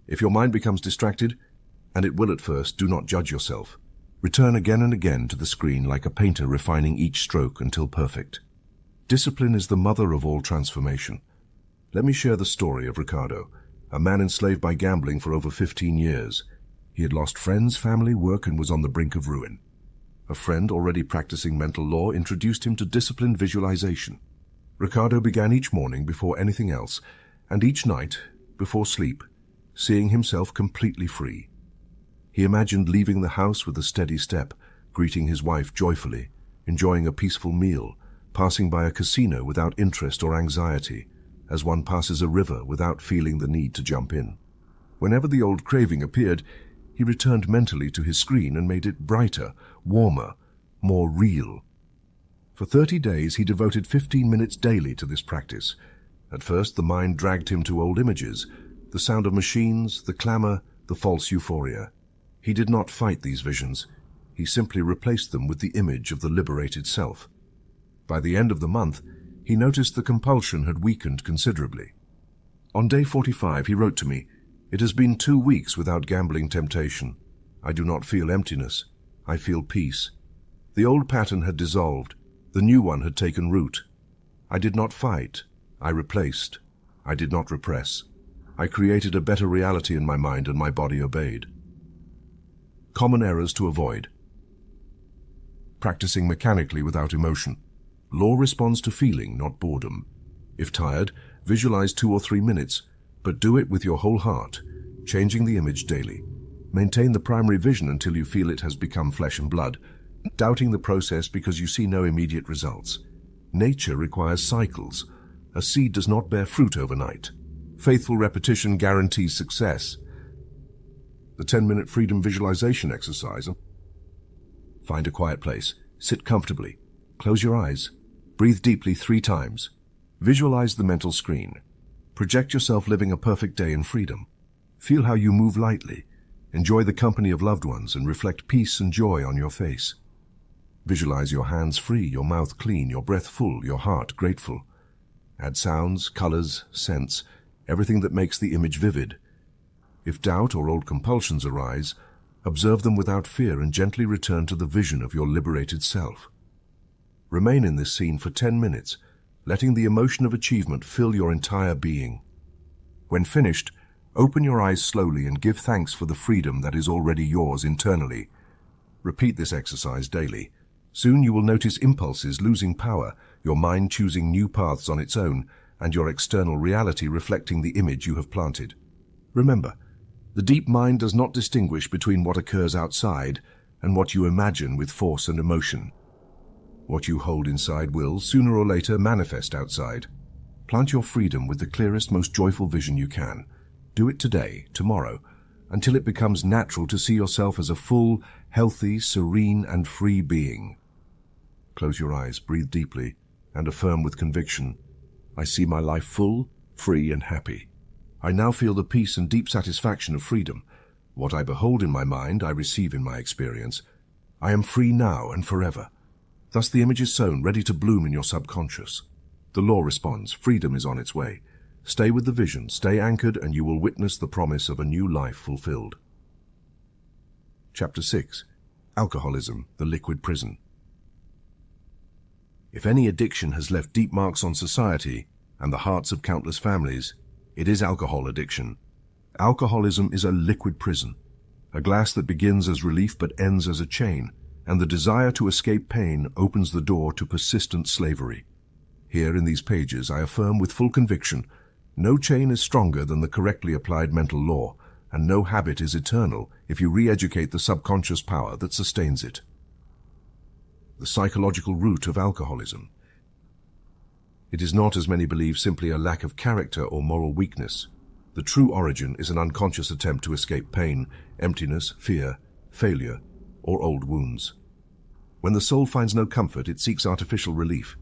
Speaker 1: If your mind becomes distracted, and it will at first, do not judge yourself. Return again and again to the screen like a painter refining each stroke until perfect. Discipline is the mother of all transformation. Let me share the story of Ricardo, a man enslaved by gambling for over 15 years. He had lost friends, family, work, and was on the brink of ruin. A friend already practicing mental law introduced him to disciplined visualization. Ricardo began each morning before anything else, and each night before sleep, seeing himself completely free. He imagined leaving the house with a steady step, greeting his wife joyfully, enjoying a peaceful meal, passing by a casino without interest or anxiety, as one passes a river without feeling the need to jump in. Whenever the old craving appeared, he returned mentally to his screen and made it brighter, warmer, more real. For 30 days, he devoted 15 minutes daily to this practice. At first, the mind dragged him to old images, the sound of machines, the clamor, the false euphoria. He did not fight these visions. He simply replaced them with the image of the liberated self. By the end of the month, he noticed the compulsion had weakened considerably. On day 45, he wrote to me, "It has been 2 weeks without gambling temptation. I do not feel emptiness. I feel peace. The old pattern had dissolved. The new one had taken root. I did not fight. I replaced. I did not repress. I created a better reality in my mind and my body obeyed." Common errors to avoid. Practicing mechanically without emotion. Law responds to feeling, not boredom. If tired, visualize 2 or 3 minutes, but do it with your whole heart, changing the image daily. Maintain the primary vision until you feel it has become flesh and blood, doubting the process because you see no immediate results. Nature requires cycles. A seed does not bear fruit overnight. Faithful repetition guarantees success. The 10-minute freedom visualization exercise. Find a quiet place. Sit comfortably. Close your eyes. Breathe deeply 3 times. Visualize the mental screen. Project yourself living a perfect day in freedom. Feel how you move lightly. Enjoy the company of loved ones and reflect peace and joy on your face. Visualize your hands free, your mouth clean, your breath full, your heart grateful. Add sounds, colors, scents, everything that makes the image vivid. If doubt or old compulsions arise, observe them without fear and gently return to the vision of your liberated self. Remain in this scene for 10 minutes, letting the emotion of achievement fill your entire being. When finished, open your eyes slowly and give thanks for the freedom that is already yours internally. Repeat this exercise daily. Soon you will notice impulses losing power, your mind choosing new paths on its own, and your external reality reflecting the image you have planted. Remember, the deep mind does not distinguish between what occurs outside and what you imagine with force and emotion. What you hold inside will, sooner or later, manifest outside. Plant your freedom with the clearest, most joyful vision you can. Do it today, tomorrow, until it becomes natural to see yourself as a full, healthy, serene, and free being. Close your eyes, breathe deeply, and affirm with conviction, "I see my life full, free, and happy. I now feel the peace and deep satisfaction of freedom. What I behold in my mind, I receive in my experience. I am free now and forever." Thus the image is sown, ready to bloom in your subconscious. The law responds, freedom is on its way. Stay with the vision, stay anchored, and you will witness the promise of a new life fulfilled. Chapter 6. Alcoholism, the Liquid Prison. If any addiction has left deep marks on society and the hearts of countless families, it is alcohol addiction. Alcoholism is a liquid prison, a glass that begins as relief but ends as a chain, and the desire to escape pain opens the door to persistent slavery. Here in these pages I affirm with full conviction, no chain is stronger than the correctly applied mental law, and no habit is eternal if you re-educate the subconscious power that sustains it. The psychological root of alcoholism. It is not, as many believe, simply a lack of character or moral weakness. The true origin is an unconscious attempt to escape pain, emptiness, fear, failure, or old wounds. When the soul finds no comfort, it seeks artificial relief.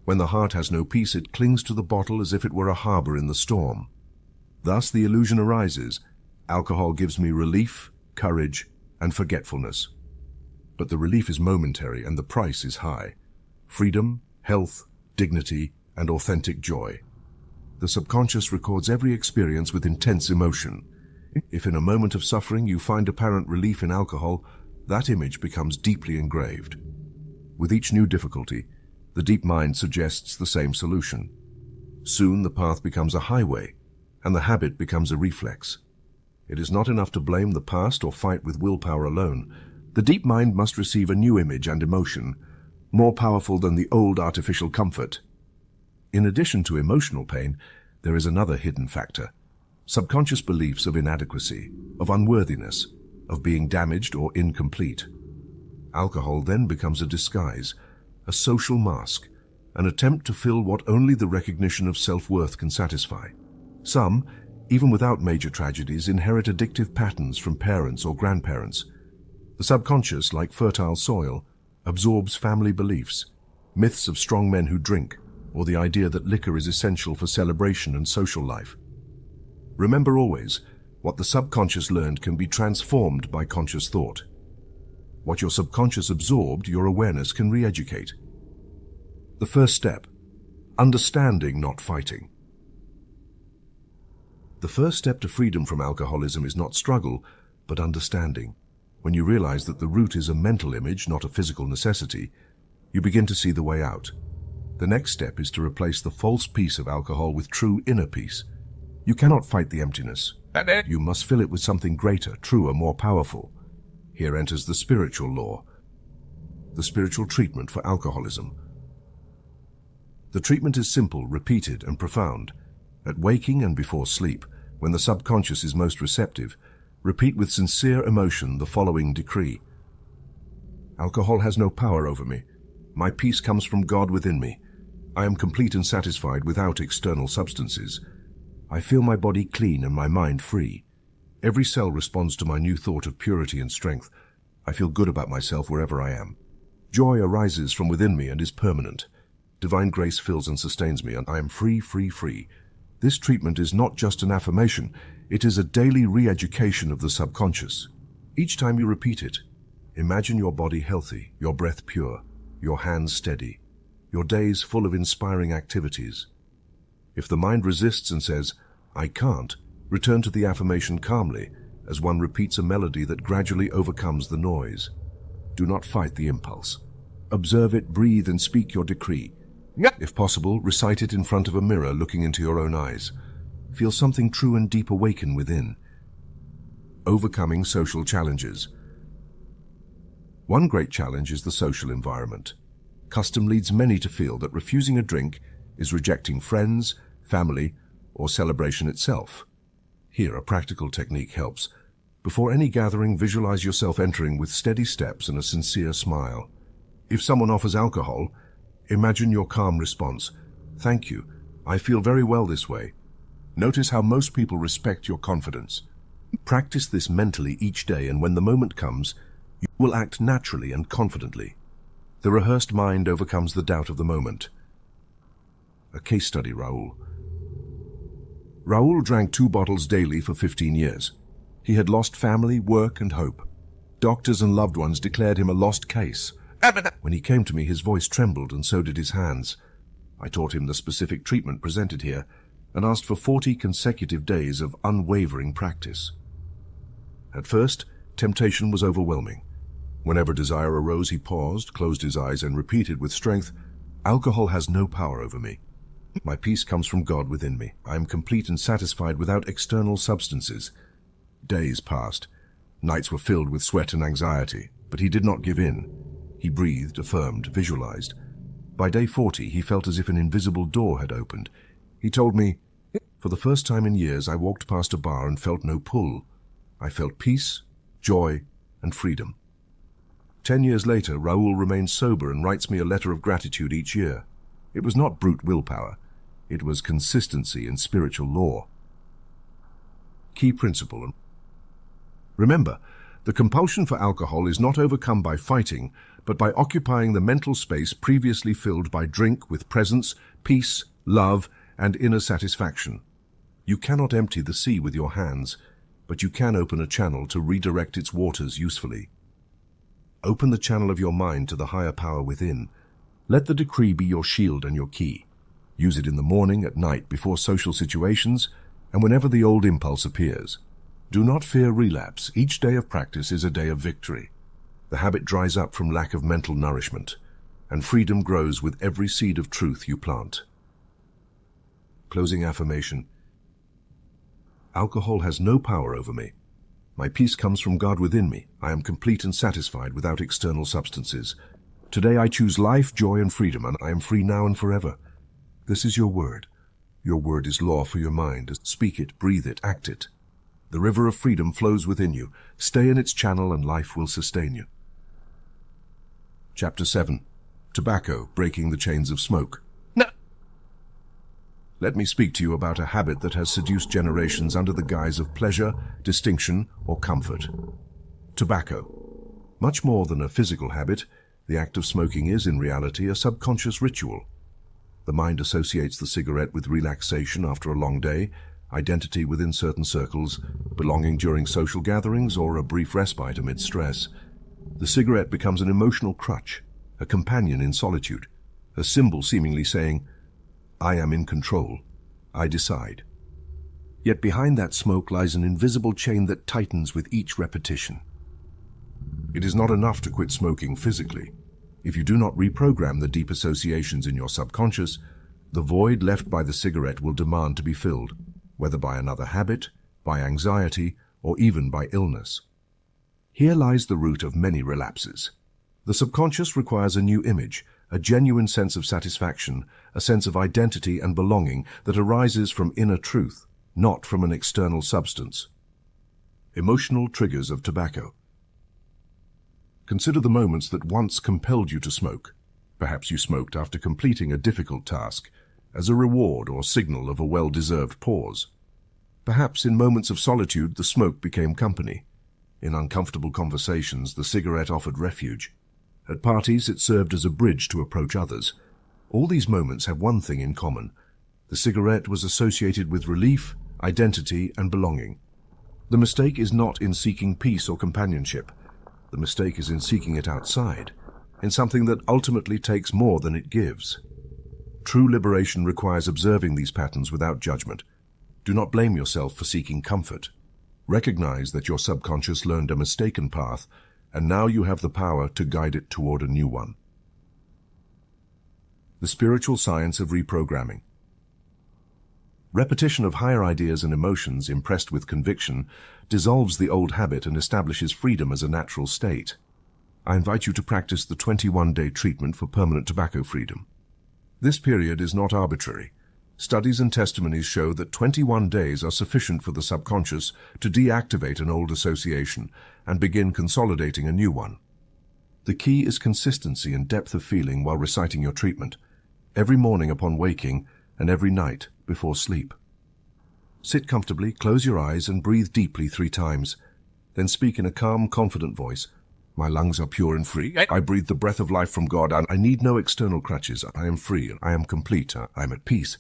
Speaker 1: When the heart has no peace, it clings to the bottle as if it were a harbor in the storm. Thus the illusion arises, alcohol gives me relief, courage, and forgetfulness. But the relief is momentary and the price is high. Freedom, health, dignity, and authentic joy. The subconscious records every experience with intense emotion. If in a moment of suffering you find apparent relief in alcohol, that image becomes deeply engraved. With each new difficulty, the deep mind suggests the same solution. Soon the path becomes a highway, and the habit becomes a reflex. It is not enough to blame the past or fight with willpower alone. The deep mind must receive a new image and emotion, more powerful than the old artificial comfort. In addition to emotional pain, there is another hidden factor: subconscious beliefs of inadequacy, of unworthiness, of being damaged or incomplete. Alcohol then becomes a disguise, a social mask, an attempt to fill what only the recognition of self-worth can satisfy. Some, even without major tragedies, inherit addictive patterns from parents or grandparents. The subconscious, like fertile soil, absorbs family beliefs, myths of strong men who drink, or the idea that liquor is essential for celebration and social life. Remember always, what the subconscious learned can be transformed by conscious thought. What your subconscious absorbed, your awareness can re-educate. The first step: understanding, not fighting. The first step to freedom from alcoholism is not struggle, but understanding. When you realize that the root is a mental image, not a physical necessity, you begin to see the way out. The next step is to replace the false peace of alcohol with true inner peace. You cannot fight the emptiness. You must fill it with something greater, truer, more powerful. Here enters the spiritual law, the spiritual treatment for alcoholism. The treatment is simple, repeated, and profound. At waking and before sleep, when the subconscious is most receptive, repeat with sincere emotion the following decree. Alcohol has no power over me. My peace comes from God within me. I am complete and satisfied without external substances. I feel my body clean and my mind free. Every cell responds to my new thought of purity and strength. I feel good about myself wherever I am. Joy arises from within me and is permanent. Divine grace fills and sustains me, and I am free, free, free. This treatment is not just an affirmation, it is a daily re-education of the subconscious. Each time you repeat it, imagine your body healthy, your breath pure, your hands steady, your days full of inspiring activities. If the mind resists and says, "I can't," return to the affirmation calmly, as one repeats a melody that gradually overcomes the noise. Do not fight the impulse. Observe it, breathe, and speak your decree. If possible, recite it in front of a mirror, looking into your own eyes. Feel something true and deep awaken within. Overcoming social challenges. One great challenge is the social environment. Custom leads many to feel that refusing a drink is rejecting friends, family, or celebration itself. Here, a practical technique helps. Before any gathering, visualize yourself entering with steady steps and a sincere smile. If someone offers alcohol, imagine your calm response. "Thank you. I feel very well this way." Notice how most people respect your confidence. Practice this mentally each day, and when the moment comes, you will act naturally and confidently. The rehearsed mind overcomes the doubt of the moment. A case study, Raoul. Raoul drank 2 bottles daily for 15 years. He had lost family, work, and hope. Doctors and loved ones declared him a lost case. When he came to me, his voice trembled, and so did his hands. I taught him the specific treatment presented here, and asked for 40 consecutive days of unwavering practice. At first, temptation was overwhelming. Whenever desire arose, he paused, closed his eyes, and repeated with strength, "Alcohol has no power over me. My peace comes from God within me. I am complete and satisfied without external substances." Days passed. Nights were filled with sweat and anxiety, but he did not give in. He breathed, affirmed, visualized. By day 40, he felt as if an invisible door had opened. He told me, "For the first time in years, I walked past a bar and felt no pull. I felt peace, joy, and freedom." 10 years later, Raoul remains sober and writes me a letter of gratitude each year. It was not brute willpower. It was consistency and spiritual law. Key principle. Remember, the compulsion for alcohol is not overcome by fighting, but by occupying the mental space previously filled by drink with presence, peace, love, and inner satisfaction. You cannot empty the sea with your hands, but you can open a channel to redirect its waters usefully. Open the channel of your mind to the higher power within. Let the decree be your shield and your key. Use it in the morning, at night, before social situations, and whenever the old impulse appears. Do not fear relapse. Each day of practice is a day of victory. The habit dries up from lack of mental nourishment, and freedom grows with every seed of truth you plant. Closing affirmation. Alcohol has no power over me. My peace comes from God within me. I am complete and satisfied without external substances. Today I choose life, joy, and freedom, and I am free now and forever. This is your word. Your word is law for your mind. Speak it, breathe it, act it. The river of freedom flows within you. Stay in its channel and life will sustain you. Chapter 7. Tobacco, breaking the chains of smoke. No. Let me speak to you about a habit that has seduced generations under the guise of pleasure, distinction, or comfort. Tobacco. Much more than a physical habit, the act of smoking is, in reality, a subconscious ritual. The mind associates the cigarette with relaxation after a long day, identity within certain circles, belonging during social gatherings, or a brief respite amid stress. The cigarette becomes an emotional crutch, a companion in solitude, a symbol seemingly saying, "I am in control. I decide." Yet behind that smoke lies an invisible chain that tightens with each repetition. It is not enough to quit smoking physically. If you do not reprogram the deep associations in your subconscious, the void left by the cigarette will demand to be filled, whether by another habit, by anxiety, or even by illness. Here lies the root of many relapses. The subconscious requires a new image, a genuine sense of satisfaction, a sense of identity and belonging that arises from inner truth, not from an external substance. Emotional triggers of tobacco. Consider the moments that once compelled you to smoke. Perhaps you smoked after completing a difficult task, as a reward or signal of a well-deserved pause. Perhaps in moments of solitude the smoke became company. In uncomfortable conversations the cigarette offered refuge. At parties it served as a bridge to approach others. All these moments have one thing in common. The cigarette was associated with relief, identity, and belonging. The mistake is not in seeking peace or companionship. The mistake is in seeking it outside, in something that ultimately takes more than it gives. True liberation requires observing these patterns without judgment. Do not blame yourself for seeking comfort. Recognize that your subconscious learned a mistaken path, and now you have the power to guide it toward a new one. The spiritual science of reprogramming. Repetition of higher ideas and emotions impressed with conviction dissolves the old habit and establishes freedom as a natural state. I invite you to practice the 21-day treatment for permanent tobacco freedom. This period is not arbitrary. Studies and testimonies show that 21 days are sufficient for the subconscious to deactivate an old association and begin consolidating a new one. The key is consistency and depth of feeling while reciting your treatment, every morning upon waking and every night before sleep. Sit comfortably, close your eyes, and breathe deeply 3 times. Then speak in a calm, confident voice. My lungs are pure and free. I breathe the breath of life from God. I need no external crutches. I am free. I am complete. I am at peace.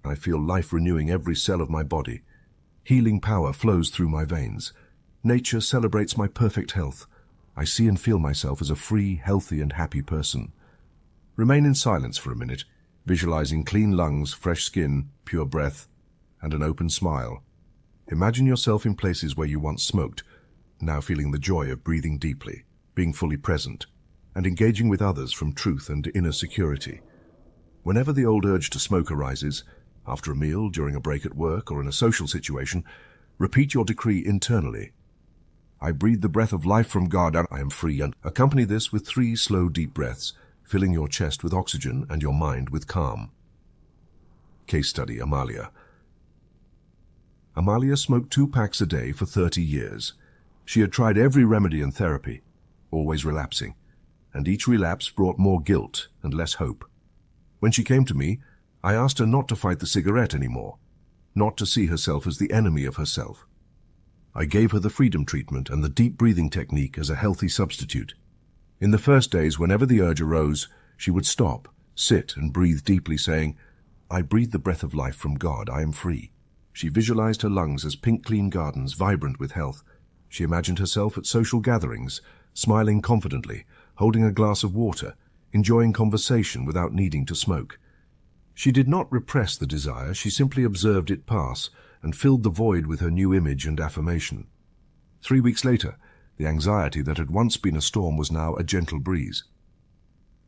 Speaker 1: I feel life renewing every cell of my body. Healing power flows through my veins. Nature celebrates my perfect health. I see and feel myself as a free, healthy, and happy person. Remain in silence for a minute, visualizing clean lungs, fresh skin, pure breath, and an open smile. Imagine yourself in places where you once smoked, now feeling the joy of breathing deeply, being fully present, and engaging with others from truth and inner security. Whenever the old urge to smoke arises, after a meal, during a break at work, or in a social situation, repeat your decree internally. I breathe the breath of life from God, and I am free, and accompany this with 3 slow, deep breaths, filling your chest with oxygen and your mind with calm. Case study, Amalia. Amalia smoked 2 packs a day for 30 years. She had tried every remedy and therapy, always relapsing, and each relapse brought more guilt and less hope. When she came to me, I asked her not to fight the cigarette anymore, not to see herself as the enemy of herself. I gave her the freedom treatment and the deep breathing technique as a healthy substitute. In the first days, whenever the urge arose, she would stop, sit, and breathe deeply, saying, I breathe the breath of life from God. I am free. She visualized her lungs as pink, clean gardens, vibrant with health. She imagined herself at social gatherings, smiling confidently, holding a glass of water, enjoying conversation without needing to smoke. She did not repress the desire, she simply observed it pass and filled the void with her new image and affirmation. 3 weeks later, the anxiety that had once been a storm was now a gentle breeze.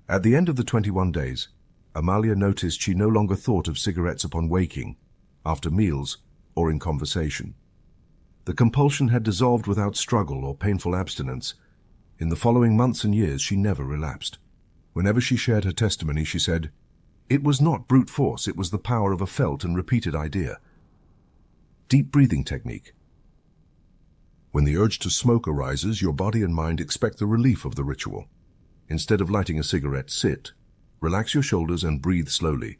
Speaker 1: At the end of the 21 days, Amalia noticed she no longer thought of cigarettes upon waking, after meals, or in conversation. The compulsion had dissolved without struggle or painful abstinence. In the following months and years, she never relapsed. Whenever she shared her testimony, she said, It was not brute force, it was the power of a felt and repeated idea. Deep breathing technique. When the urge to smoke arises, your body and mind expect the relief of the ritual. Instead of lighting a cigarette, sit. Relax your shoulders and breathe slowly.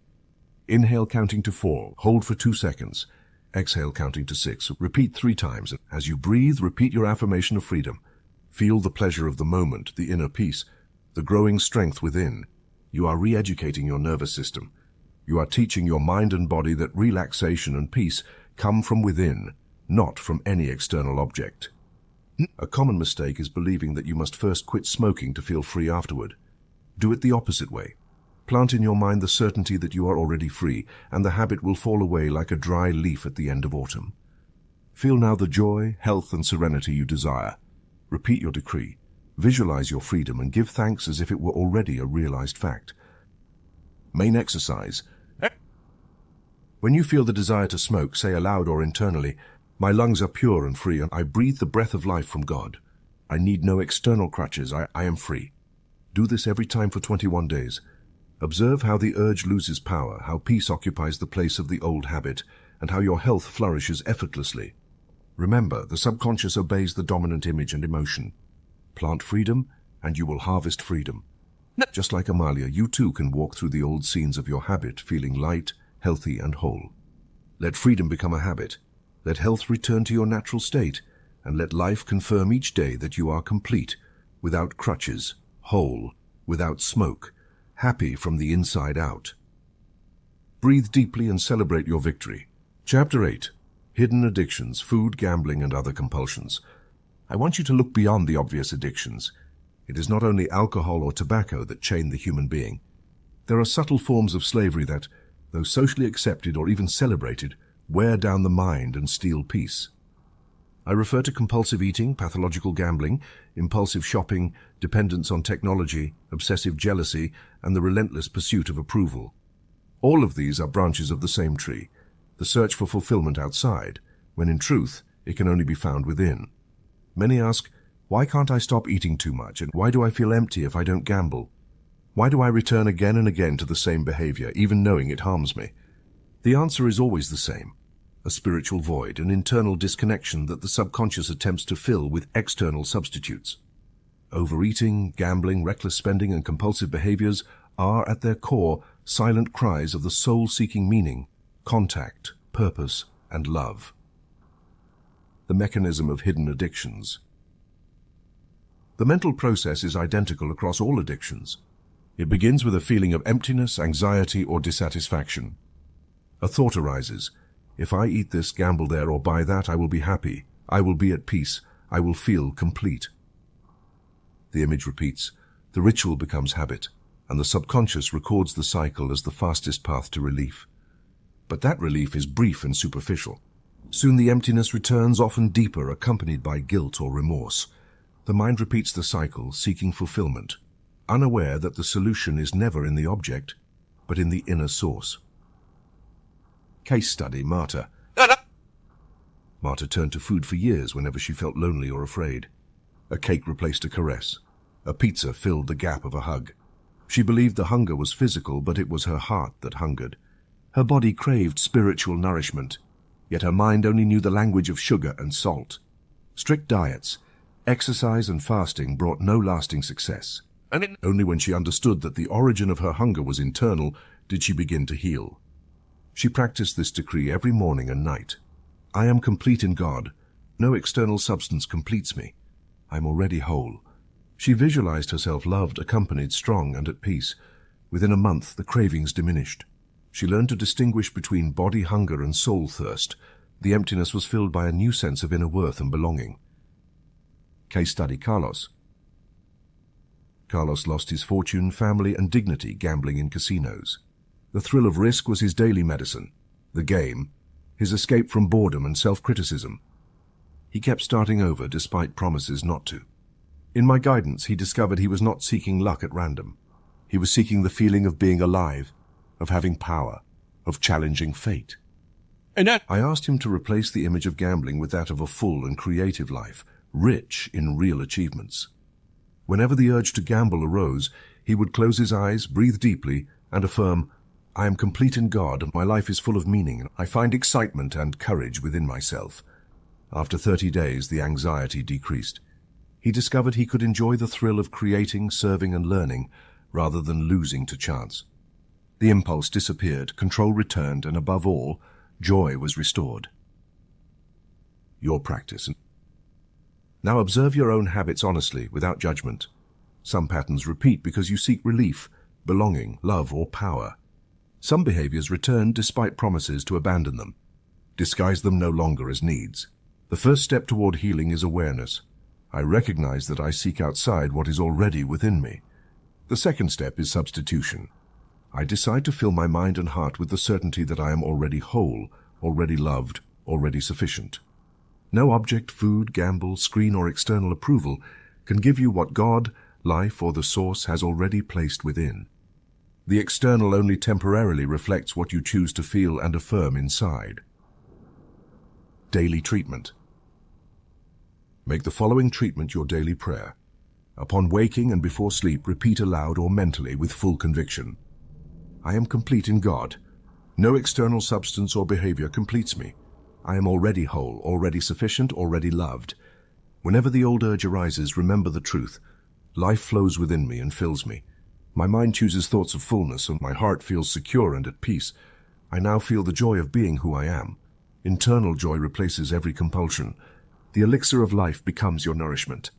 Speaker 1: Inhale counting to 4, hold for 2 seconds. Exhale counting to 6, repeat 3 times. As you breathe, repeat your affirmation of freedom. Feel the pleasure of the moment, the inner peace, the growing strength within. You are re-educating your nervous system. You are teaching your mind and body that relaxation and peace come from within, not from any external object. A common mistake is believing that you must first quit smoking to feel free afterward. Do it the opposite way. Plant in your mind the certainty that you are already free, and the habit will fall away like a dry leaf at the end of autumn. Feel now the joy, health, and serenity you desire. Repeat your decree. Visualize your freedom and give thanks as if it were already a realized fact. Main exercise. When you feel the desire to smoke, say aloud or internally, "My lungs are pure and free, and I breathe the breath of life from God. I need no external crutches. I am free." Do this every time for 21 days. Observe how the urge loses power, how peace occupies the place of the old habit, and how your health flourishes effortlessly. Remember, the subconscious obeys the dominant image and emotion. Plant freedom, and you will harvest freedom. Just like Amalia, you too can walk through the old scenes of your habit, feeling light, healthy, and whole. Let freedom become a habit. Let health return to your natural state, and let life confirm each day that you are complete, without crutches, whole, without smoke, happy from the inside out. Breathe deeply and celebrate your victory. Chapter 8. Hidden Addictions, Food, Gambling, and Other Compulsions. I want you to look beyond the obvious addictions. It is not only alcohol or tobacco that chain the human being. There are subtle forms of slavery that, though socially accepted or even celebrated, wear down the mind and steal peace. I refer to compulsive eating, pathological gambling, impulsive shopping, dependence on technology, obsessive jealousy, and the relentless pursuit of approval. All of these are branches of the same tree, the search for fulfillment outside, when in truth it can only be found within. Many ask, why can't I stop eating too much, and why do I feel empty if I don't gamble? Why do I return again and again to the same behavior, even knowing it harms me? The answer is always the same. A spiritual void, an internal disconnection that the subconscious attempts to fill with external substitutes. Overeating, gambling, reckless spending, and compulsive behaviors are, at their core, silent cries of the soul seeking meaning, contact, purpose, and love. The mechanism of hidden addictions. The mental process is identical across all addictions. It begins with a feeling of emptiness, anxiety, or dissatisfaction. A thought arises. If I eat this, gamble there, or buy that, I will be happy. I will be at peace. I will feel complete. The image repeats. The ritual becomes habit, and the subconscious records the cycle as the fastest path to relief. But that relief is brief and superficial. Soon the emptiness returns, often deeper, accompanied by guilt or remorse. The mind repeats the cycle, seeking fulfillment, unaware that the solution is never in the object, but in the inner source. Case study, Marta. Marta turned to food for years whenever she felt lonely or afraid. A cake replaced a caress. A pizza filled the gap of a hug. She believed the hunger was physical, but it was her heart that hungered. Her body craved spiritual nourishment, yet her mind only knew the language of sugar and salt. Strict diets, exercise and fasting brought no lasting success. And only when she understood that the origin of her hunger was internal did she begin to heal. She practiced this decree every morning and night. I am complete in God. No external substance completes me. I am already whole. She visualized herself loved, accompanied, strong, and at peace. Within a month, the cravings diminished. She learned to distinguish between body hunger and soul thirst. The emptiness was filled by a new sense of inner worth and belonging. Case study, Carlos. Carlos lost his fortune, family, and dignity gambling in casinos. The thrill of risk was his daily medicine. The game, his escape from boredom and self-criticism. He kept starting over despite promises not to. In my guidance, he discovered he was not seeking luck at random. He was seeking the feeling of being alive, of having power, of challenging fate. I asked him to replace the image of gambling with that of a full and creative life, rich in real achievements. Whenever the urge to gamble arose, he would close his eyes, breathe deeply, and affirm, I am complete in God, and my life is full of meaning. I find excitement and courage within myself. After 30 days, the anxiety decreased. He discovered he could enjoy the thrill of creating, serving, and learning, rather than losing to chance. The impulse disappeared, control returned, and above all, joy was restored. Your practice. Now observe your own habits honestly, without judgment. Some patterns repeat because you seek relief, belonging, love, or power. Some behaviors return despite promises to abandon them. Disguise them no longer as needs. The first step toward healing is awareness. I recognize that I seek outside what is already within me. The second step is substitution. I decide to fill my mind and heart with the certainty that I am already whole, already loved, already sufficient. No object, food, gamble, screen, or external approval can give you what God, life, or the source has already placed within. The external only temporarily reflects what you choose to feel and affirm inside. Daily treatment. Make the following treatment your daily prayer. Upon waking and before sleep, repeat aloud or mentally with full conviction. I am complete in God. No external substance or behavior completes me. I am already whole, already sufficient, already loved. Whenever the old urge arises, remember the truth. Life flows within me and fills me. My mind chooses thoughts of fullness, and my heart feels secure and at peace. I now feel the joy of being who I am. Internal joy replaces every compulsion. The elixir of life becomes your nourishment.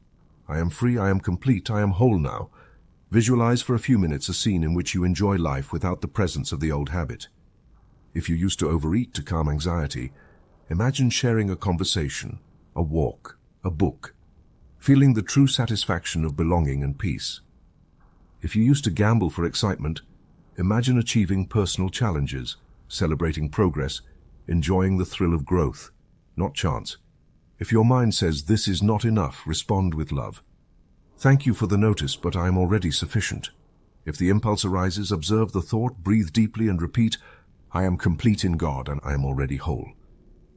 Speaker 1: I am free, I am complete, I am whole now. Visualize for a few minutes a scene in which you enjoy life without the presence of the old habit. If you used to overeat to calm anxiety, imagine sharing a conversation, a walk, a book, feeling the true satisfaction of belonging and peace. If you used to gamble for excitement, imagine achieving personal challenges, celebrating progress, enjoying the thrill of growth, not chance. If your mind says this is not enough, respond with love. Thank you for the notice, but I am already sufficient. If the impulse arises, observe the thought, breathe deeply, and repeat, I am complete in God and I am already whole.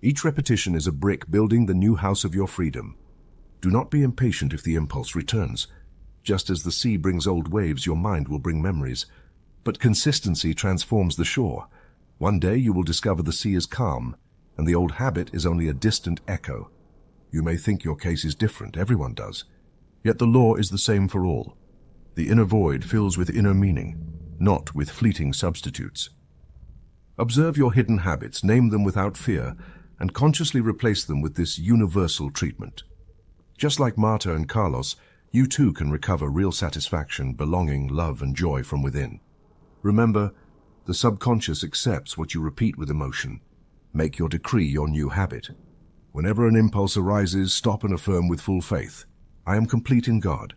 Speaker 1: Each repetition is a brick building the new house of your freedom. Do not be impatient if the impulse returns. Just as the sea brings old waves, your mind will bring memories. But consistency transforms the shore. One day you will discover the sea is calm, and the old habit is only a distant echo. You may think your case is different, everyone does. Yet the law is the same for all. The inner void fills with inner meaning, not with fleeting substitutes. Observe your hidden habits, name them without fear, and consciously replace them with this universal treatment. Just like Marta and Carlos, you too can recover real satisfaction, belonging, love, and joy from within. Remember, the subconscious accepts what you repeat with emotion. Make your decree your new habit. Whenever an impulse arises, stop and affirm with full faith. I am complete in God.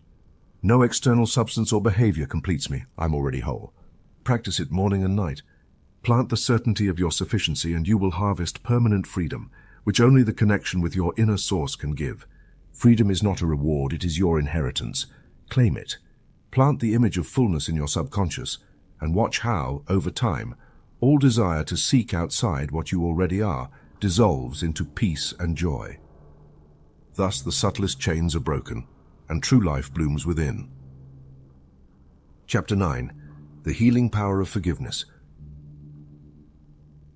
Speaker 1: No external substance or behavior completes me. I'm already whole. Practice it morning and night. Plant the certainty of your sufficiency and you will harvest permanent freedom, which only the connection with your inner source can give. Freedom is not a reward, it is your inheritance. Claim it. Plant the image of fullness in your subconscious and watch how, over time, all desire to seek outside what you already are dissolves into peace and joy. Thus the subtlest chains are broken and true life blooms within. Chapter 9. The Healing Power of Forgiveness.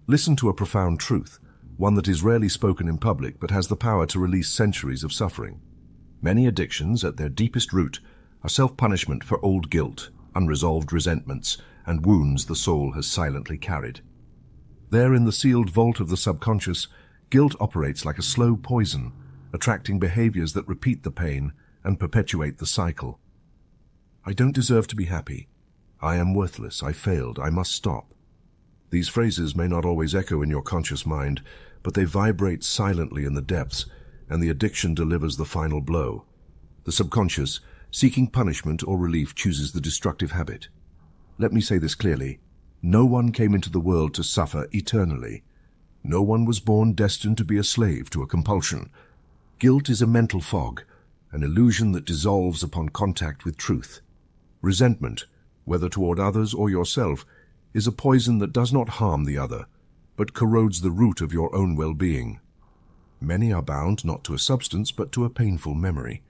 Speaker 1: Listen to a profound truth, one that is rarely spoken in public but has the power to release centuries of suffering. Many addictions, at their deepest root, are self-punishment for old guilt, unresolved resentments, and wounds the soul has silently carried. There in the sealed vault of the subconscious, guilt operates like a slow poison, attracting behaviors that repeat the pain and perpetuate the cycle. I don't deserve to be happy. I am worthless. I failed. I must stop. These phrases may not always echo in your conscious mind, but they vibrate silently in the depths, and the addiction delivers the final blow. The subconscious, seeking punishment or relief, chooses the destructive habit. Let me say this clearly. No one came into the world to suffer eternally. No one was born destined to be a slave to a compulsion. Guilt is a mental fog, an illusion that dissolves upon contact with truth. Resentment, whether toward others or yourself, is a poison that does not harm the other, but corrodes the root of your own well-being. Many are bound not to a substance, but to a painful memory.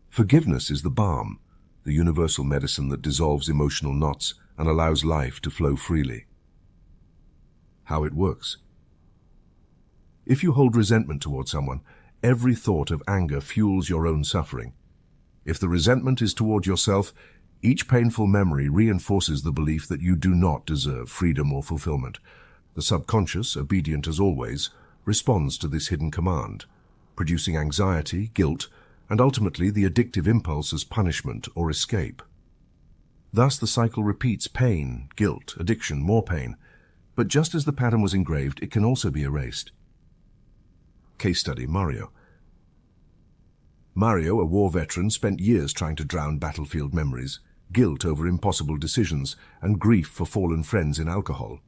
Speaker 1: Forgiveness is the balm, the universal medicine that dissolves emotional knots and allows life to flow freely. How it works. If you hold resentment toward someone, every thought of anger fuels your own suffering. If the resentment is toward yourself, each painful memory reinforces the belief that you do not deserve freedom or fulfillment. The subconscious, obedient as always, responds to this hidden command, producing anxiety, guilt, and ultimately the addictive impulse as punishment or escape. Thus the cycle repeats: pain, guilt, addiction, more pain. But just as the pattern was engraved, it can also be erased. Case study: Mario. Mario, a war veteran, spent years trying to drown battlefield memories, guilt over impossible decisions, and grief for fallen friends in alcohol.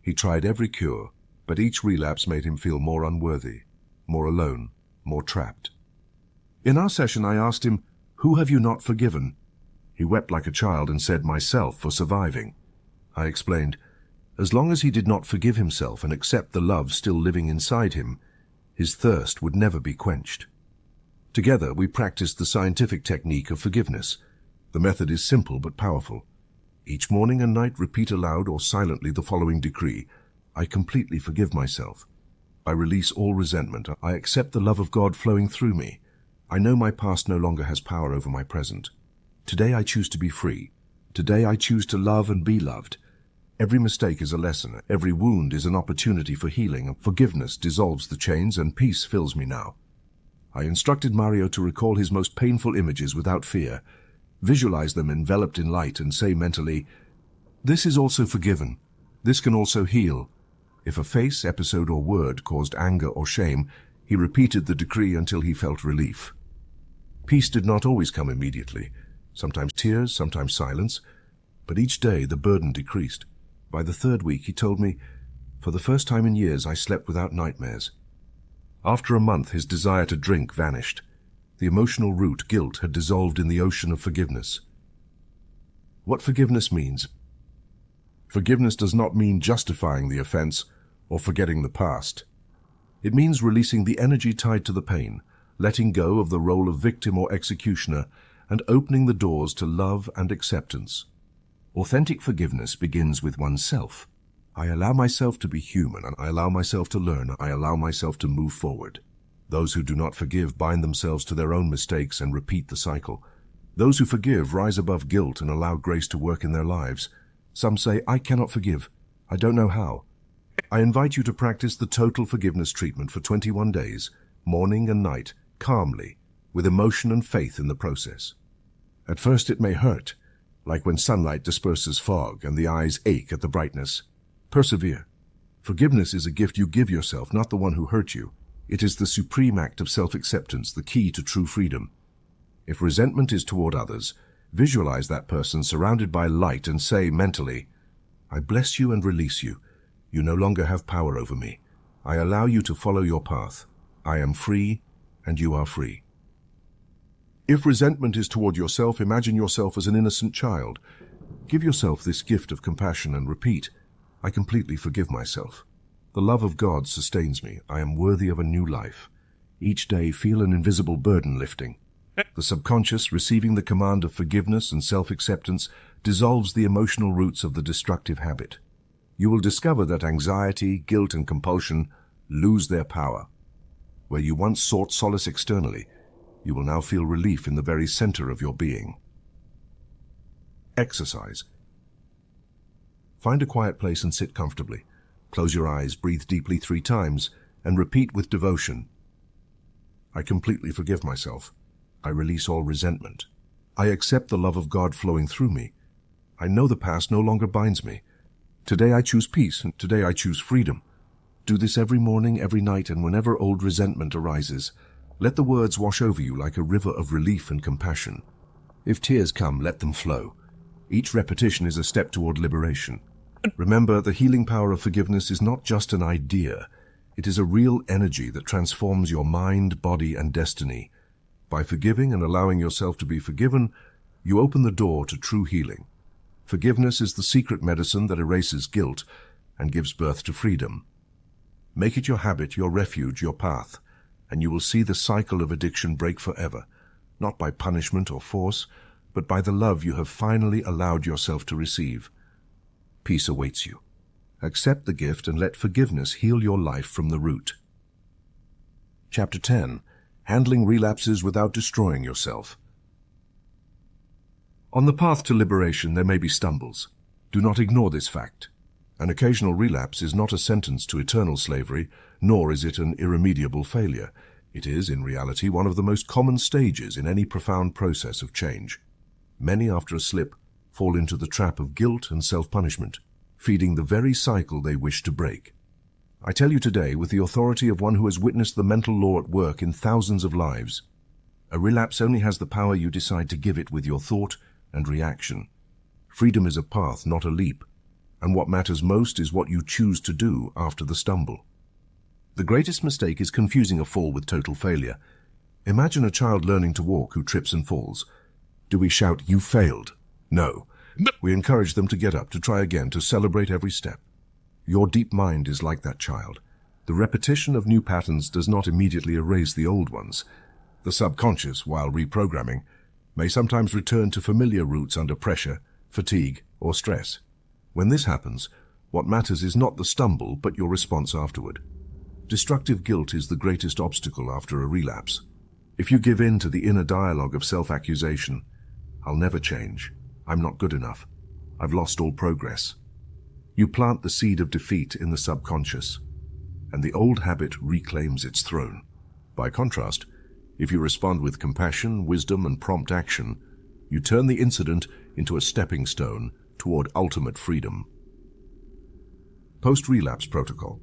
Speaker 1: He tried every cure, but each relapse made him feel more unworthy, more alone, more trapped. In our session, I asked him, "Who have you not forgiven?" He wept like a child and said, "Myself, for surviving." I explained, as long as he did not forgive himself and accept the love still living inside him, his thirst would never be quenched. Together, we practiced the scientific technique of forgiveness. The method is simple but powerful. Each morning and night, repeat aloud or silently the following decree: I completely forgive myself. I release all resentment. I accept the love of God flowing through me. I know my past no longer has power over my present. Today I choose to be free. Today I choose to love and be loved. Every mistake is a lesson. Every wound is an opportunity for healing. Forgiveness dissolves the chains and peace fills me now. I instructed Mario to recall his most painful images without fear. Visualize them enveloped in light and say mentally, "This is also forgiven. This can also heal." If a face, episode, or word caused anger or shame, he repeated the decree until he felt relief. Peace did not always come immediately. Sometimes tears, sometimes silence. But each day the burden decreased. By the third week, he told me, "For the first time in years, I slept without nightmares." After a month, his desire to drink vanished. The emotional root, guilt, had dissolved in the ocean of forgiveness. What forgiveness means? Forgiveness does not mean justifying the offense or forgetting the past. It means releasing the energy tied to the pain, letting go of the role of victim or executioner, and opening the doors to love and acceptance. Authentic forgiveness begins with oneself. I allow myself to be human, and I allow myself to learn. I allow myself to move forward. Those who do not forgive bind themselves to their own mistakes and repeat the cycle. Those who forgive rise above guilt and allow grace to work in their lives. Some say, "I cannot forgive. I don't know how." I invite you to practice the total forgiveness treatment for 21 days, morning and night, calmly, with emotion and faith in the process. At first it may hurt, like when sunlight disperses fog and the eyes ache at the brightness. Persevere. Forgiveness is a gift you give yourself, not the one who hurt you. It is the supreme act of self-acceptance, the key to true freedom. If resentment is toward others, visualize that person surrounded by light and say mentally, "I bless you and release you. You no longer have power over me. I allow you to follow your path. I am free, and you are free." If resentment is toward yourself, imagine yourself as an innocent child. Give yourself this gift of compassion and repeat, "I completely forgive myself. The love of God sustains me. I am worthy of a new life." Each day, feel an invisible burden lifting. The subconscious, receiving the command of forgiveness and self-acceptance, dissolves the emotional roots of the destructive habit. You will discover that anxiety, guilt, and compulsion lose their power. Where you once sought solace externally, you will now feel relief in the very center of your being. Exercise. Find a quiet place and sit comfortably. Close your eyes, breathe deeply 3 times, and repeat with devotion. I completely forgive myself. I release all resentment. I accept the love of God flowing through me. I know the past no longer binds me. Today I choose peace, and today I choose freedom. Do this every morning, every night, and whenever old resentment arises. Let the words wash over you like a river of relief and compassion. If tears come, let them flow. Each repetition is a step toward liberation. Remember, the healing power of forgiveness is not just an idea. It is a real energy that transforms your mind, body, and destiny. By forgiving and allowing yourself to be forgiven, you open the door to true healing. Forgiveness is the secret medicine that erases guilt and gives birth to freedom. Make it your habit, your refuge, your path, and you will see the cycle of addiction break forever, not by punishment or force, but by the love you have finally allowed yourself to receive. Peace awaits you. Accept the gift and let forgiveness heal your life from the root. Chapter 10. Handling relapses without destroying yourself. On the path to liberation, there may be stumbles. Do not ignore this fact. An occasional relapse is not a sentence to eternal slavery, nor is it an irremediable failure. It is, in reality, one of the most common stages in any profound process of change. Many, after a slip, fall into the trap of guilt and self-punishment, feeding the very cycle they wish to break. I tell you today, with the authority of one who has witnessed the mental law at work in thousands of lives, A relapse only has the power you decide to give it with your thought and reaction. Freedom is a path, not a leap, and what matters most is what you choose to do after the stumble. The greatest mistake is confusing a fall with total failure. Imagine a child learning to walk who trips and falls. Do we shout, "You failed"? No. We encourage them to get up, to try again, to celebrate every step. Your deep mind is like that child. The repetition of new patterns does not immediately erase the old ones. The subconscious, while reprogramming, may sometimes return to familiar routes under pressure, fatigue, or stress. When this happens, what matters is not the stumble, but your response afterward. Destructive guilt is the greatest obstacle after a relapse. If you give in to the inner dialogue of self-accusation, "I'll never change. I'm not good enough. I've lost all progress," you plant the seed of defeat in the subconscious, and the old habit reclaims its throne. By contrast, if you respond with compassion, wisdom, and prompt action, you turn the incident into a stepping stone toward ultimate freedom. Post-relapse protocol.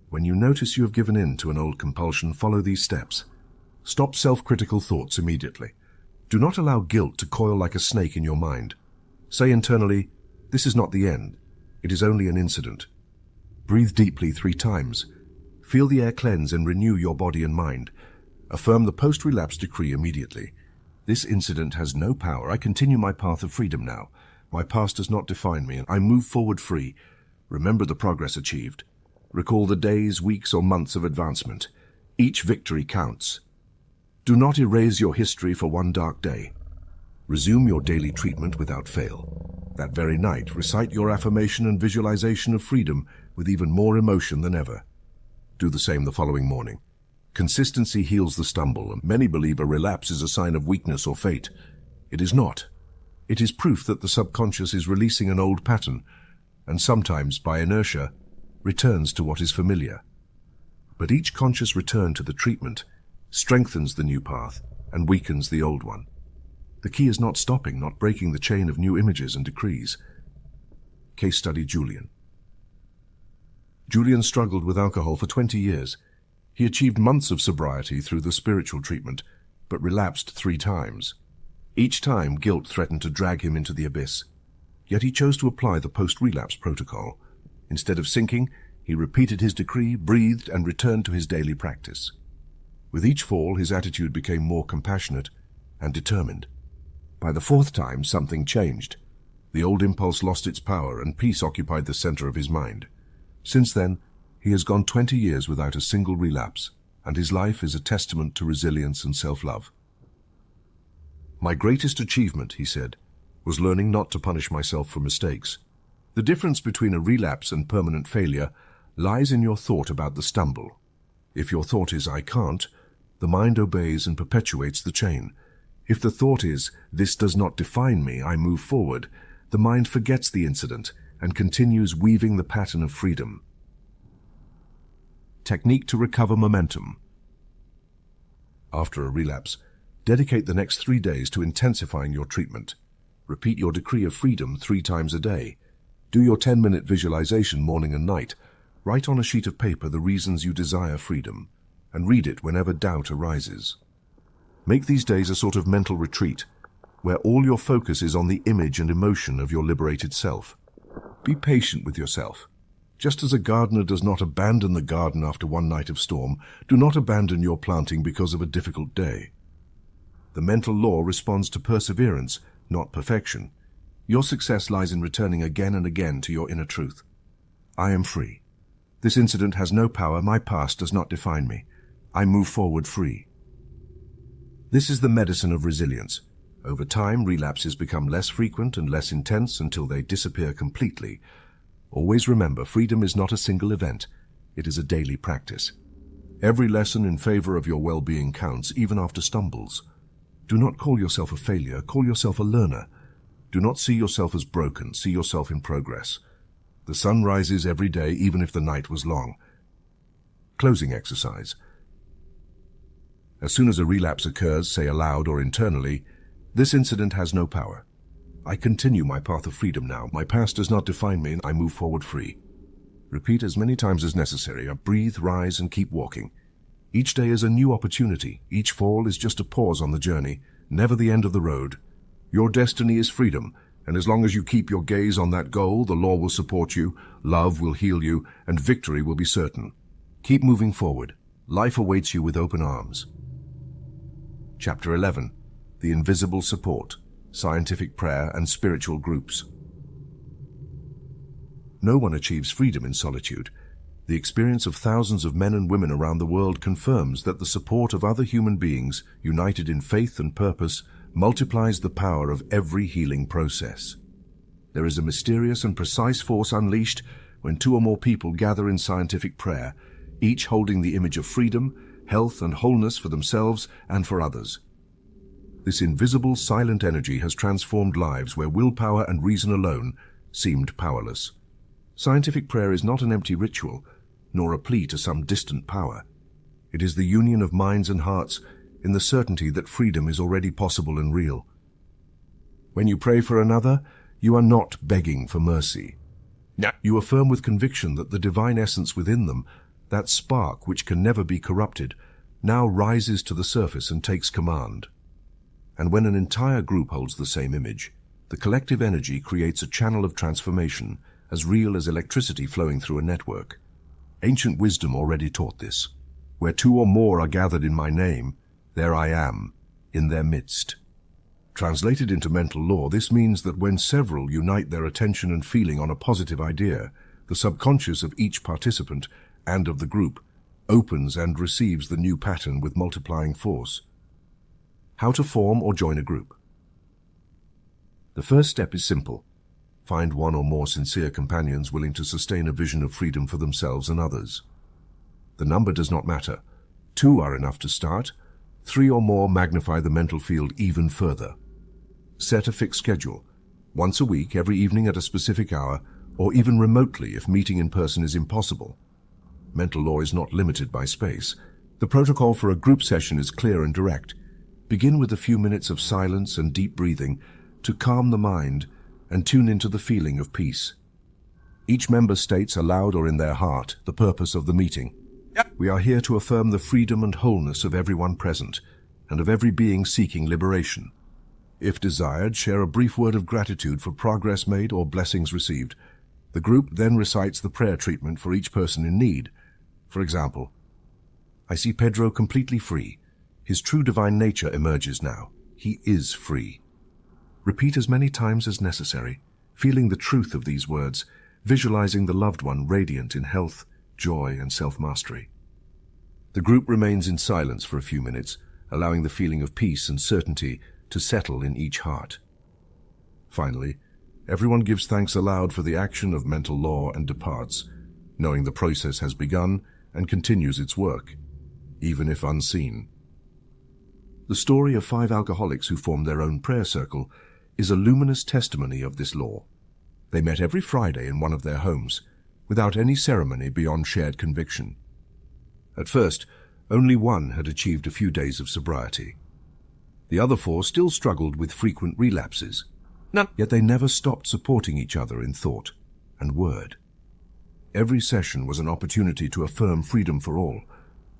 Speaker 1: When you notice you have given in to an old compulsion, follow these steps. Stop self-critical thoughts immediately. Do not allow guilt to coil like a snake in your mind. Say internally, "This is not the end. It is only an incident." Breathe deeply 3 times. Feel the air cleanse and renew your body and mind. Affirm the post-relapse decree immediately. "This incident has no power. I continue my path of freedom now. My past does not define me, and I move forward free." Remember the progress achieved. Recall the days, weeks, or months of advancement. Each victory counts. Do not erase your history for one dark day. Resume your daily treatment without fail. That very night, recite your affirmation and visualization of freedom with even more emotion than ever. Do the same the following morning. Consistency heals the stumble, and many believe a relapse is a sign of weakness or fate. It is not. It is proof that the subconscious is releasing an old pattern, and sometimes, by inertia, returns to what is familiar. But each conscious return to the treatment strengthens the new path and weakens the old one. The key is not stopping, not breaking the chain of new images and decrees. Case study: Julian. Julian struggled with alcohol for 20 years. He achieved months of sobriety through the spiritual treatment, but relapsed 3 times. Each time, guilt threatened to drag him into the abyss. Yet he chose to apply the post-relapse protocol. Instead of sinking, he repeated his decree, breathed, and returned to his daily practice. With each fall, his attitude became more compassionate and determined. By the 4th time, something changed. The old impulse lost its power, and peace occupied the center of his mind. Since then, he has gone 20 years without a single relapse, and his life is a testament to resilience and self-love. "My greatest achievement," he said, "was learning not to punish myself for mistakes. The difference between a relapse and permanent failure lies in your thought about the stumble. If your thought is, 'I can't,' the mind obeys and perpetuates the chain. If the thought is, 'This does not define me, I move forward,' the mind forgets the incident and continues weaving the pattern of freedom." Technique to recover momentum. After a relapse, dedicate the next 3 days to intensifying your treatment. Repeat your decree of freedom 3 times a day. Do your 10-minute visualization morning and night. Write on a sheet of paper the reasons you desire freedom, and read it whenever doubt arises. Make these days a sort of mental retreat, where all your focus is on the image and emotion of your liberated self. Be patient with yourself. Just as a gardener does not abandon the garden after one night of storm, do not abandon your planting because of a difficult day. The mental law responds to perseverance, not perfection. Your success lies in returning again and again to your inner truth. "I am free. This incident has no power. My past does not define me. I move forward free." This is the medicine of resilience. Over time, relapses become less frequent and less intense until they disappear completely. Always remember, freedom is not a single event. It is a daily practice. Every lesson in favor of your well-being counts, even after stumbles. Do not call yourself a failure. Call yourself a learner. Do not see yourself as broken. See yourself in progress. The sun rises every day, even if the night was long. Closing exercise. As soon as a relapse occurs, say aloud or internally, "This incident has no power. I continue my path of freedom now. My past does not define me. I move forward free." Repeat as many times as necessary. Breathe, rise, and keep walking. Each day is a new opportunity. Each fall is just a pause on the journey, never the end of the road. Your destiny is freedom, and as long as you keep your gaze on that goal, the law will support you, love will heal you, and victory will be certain. Keep moving forward. Life awaits you with open arms. Chapter 11. The Invisible Support, Scientific Prayer and Spiritual Groups. No one achieves freedom in solitude. The experience of thousands of men and women around the world confirms that the support of other human beings, united in faith and purpose, multiplies the power of every healing process. There is a mysterious and precise force unleashed when two or more people gather in scientific prayer, each holding the image of freedom, health, and wholeness for themselves and for others. This invisible, silent energy has transformed lives where willpower and reason alone seemed powerless. Scientific prayer is not an empty ritual, nor a plea to some distant power. It is the union of minds and hearts in the certainty that freedom is already possible and real. When you pray for another, you are not begging for mercy. You affirm with conviction that the divine essence within them, that spark which can never be corrupted, now rises to the surface and takes command. And when an entire group holds the same image, the collective energy creates a channel of transformation, as real as electricity flowing through a network. Ancient wisdom already taught this. Where two or more are gathered in my name, there I am, in their midst. Translated into mental law, this means that when several unite their attention and feeling on a positive idea, the subconscious of each participant and of the group opens and receives the new pattern with multiplying force. How to form or join a group. The first step is simple. Find one or more sincere companions willing to sustain a vision of freedom for themselves and others. The number does not matter. 2 are enough to start. 3 or more magnify the mental field even further. Set a fixed schedule. Once a week, every evening at a specific hour, or even remotely if meeting in person is impossible. Mental law is not limited by space. The protocol for a group session is clear and direct. Begin with a few minutes of silence and deep breathing to calm the mind and tune into the feeling of peace. Each member states aloud or in their heart the purpose of the meeting. We are here to affirm the freedom and wholeness of everyone present and of every being seeking liberation. If desired, share a brief word of gratitude for progress made or blessings received. The group then recites the prayer treatment for each person in need. For example, I see Pedro completely free. His true divine nature emerges now. He is free. Repeat as many times as necessary, feeling the truth of these words, visualizing the loved one radiant in health, joy, and self-mastery. The group remains in silence for a few minutes, allowing the feeling of peace and certainty to settle in each heart. Finally, everyone gives thanks aloud for the action of mental law and departs, knowing the process has begun and continues its work, even if unseen. The story of 5 alcoholics who formed their own prayer circle is a luminous testimony of this law. They met every Friday in one of their homes, without any ceremony beyond shared conviction. At first, only one had achieved a few days of sobriety. The other 4 still struggled with frequent relapses. Yet they never stopped supporting each other in thought and word. Every session was an opportunity to affirm freedom for all.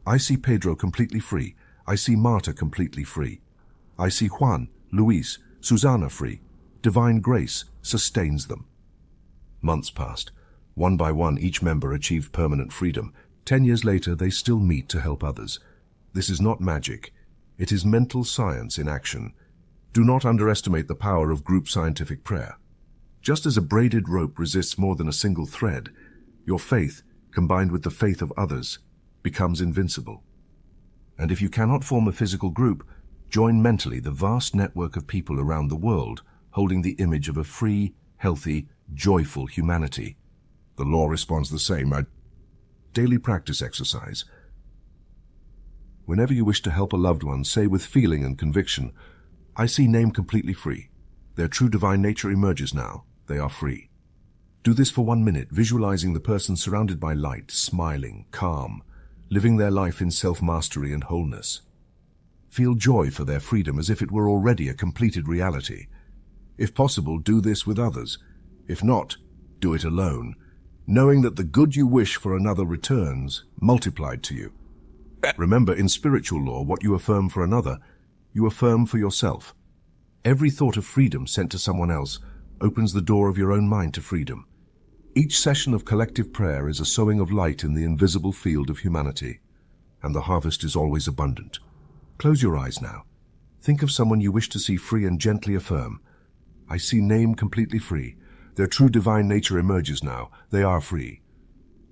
Speaker 1: I see Pedro completely free. I see Marta completely free. I see Juan, Luis, Susana free. Divine grace sustains them. Months passed. One by one, each member achieved permanent freedom. 10 years later, they still meet to help others. This is not magic. It is mental science in action. Do not underestimate the power of group scientific prayer. Just as a braided rope resists more than a single thread, your faith, combined with the faith of others, becomes invincible. And if you cannot form a physical group, join mentally the vast network of people around the world holding the image of a free, healthy, joyful humanity. The law responds the same. A daily practice exercise. Whenever you wish to help a loved one, say with feeling and conviction, I see name completely free. Their true divine nature emerges now. They are free. Do this for 1 minute, visualizing the person surrounded by light, smiling, calm, living their life in self-mastery and wholeness. Feel joy for their freedom as if it were already a completed reality. If possible, do this with others. If not, do it alone, knowing that the good you wish for another returns, multiplied to you. Remember, in spiritual law, what you affirm for another, you affirm for yourself. Every thought of freedom sent to someone else opens the door of your own mind to freedom. Each session of collective prayer is a sowing of light in the invisible field of humanity, and the harvest is always abundant. Close your eyes now. Think of someone you wish to see free and gently affirm, I see name completely free. Their true divine nature emerges now. They are free.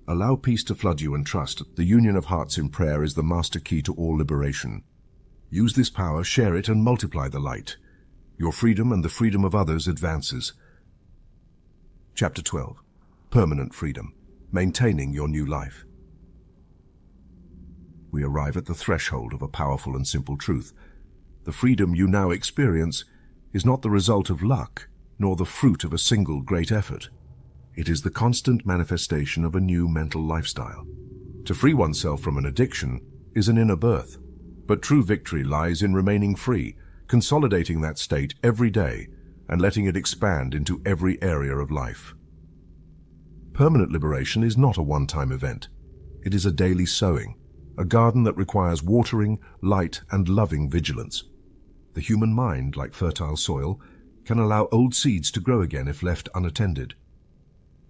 Speaker 1: Allow peace to flood you and trust. The union of hearts in prayer is the master key to all liberation. Use this power, share it, and multiply the light. Your freedom and the freedom of others advances. Chapter 12. Permanent Freedom. Maintaining your new life. We arrive at the threshold of a powerful and simple truth. The freedom you now experience is not the result of luck, nor the fruit of a single great effort. It is the constant manifestation of a new mental lifestyle. To free oneself from an addiction is an inner birth, but true victory lies in remaining free, consolidating that state every day and letting it expand into every area of life. Permanent liberation is not a one-time event. It is a daily sowing, a garden that requires watering, light, and loving vigilance. The human mind, like fertile soil, can allow old seeds to grow again if left unattended.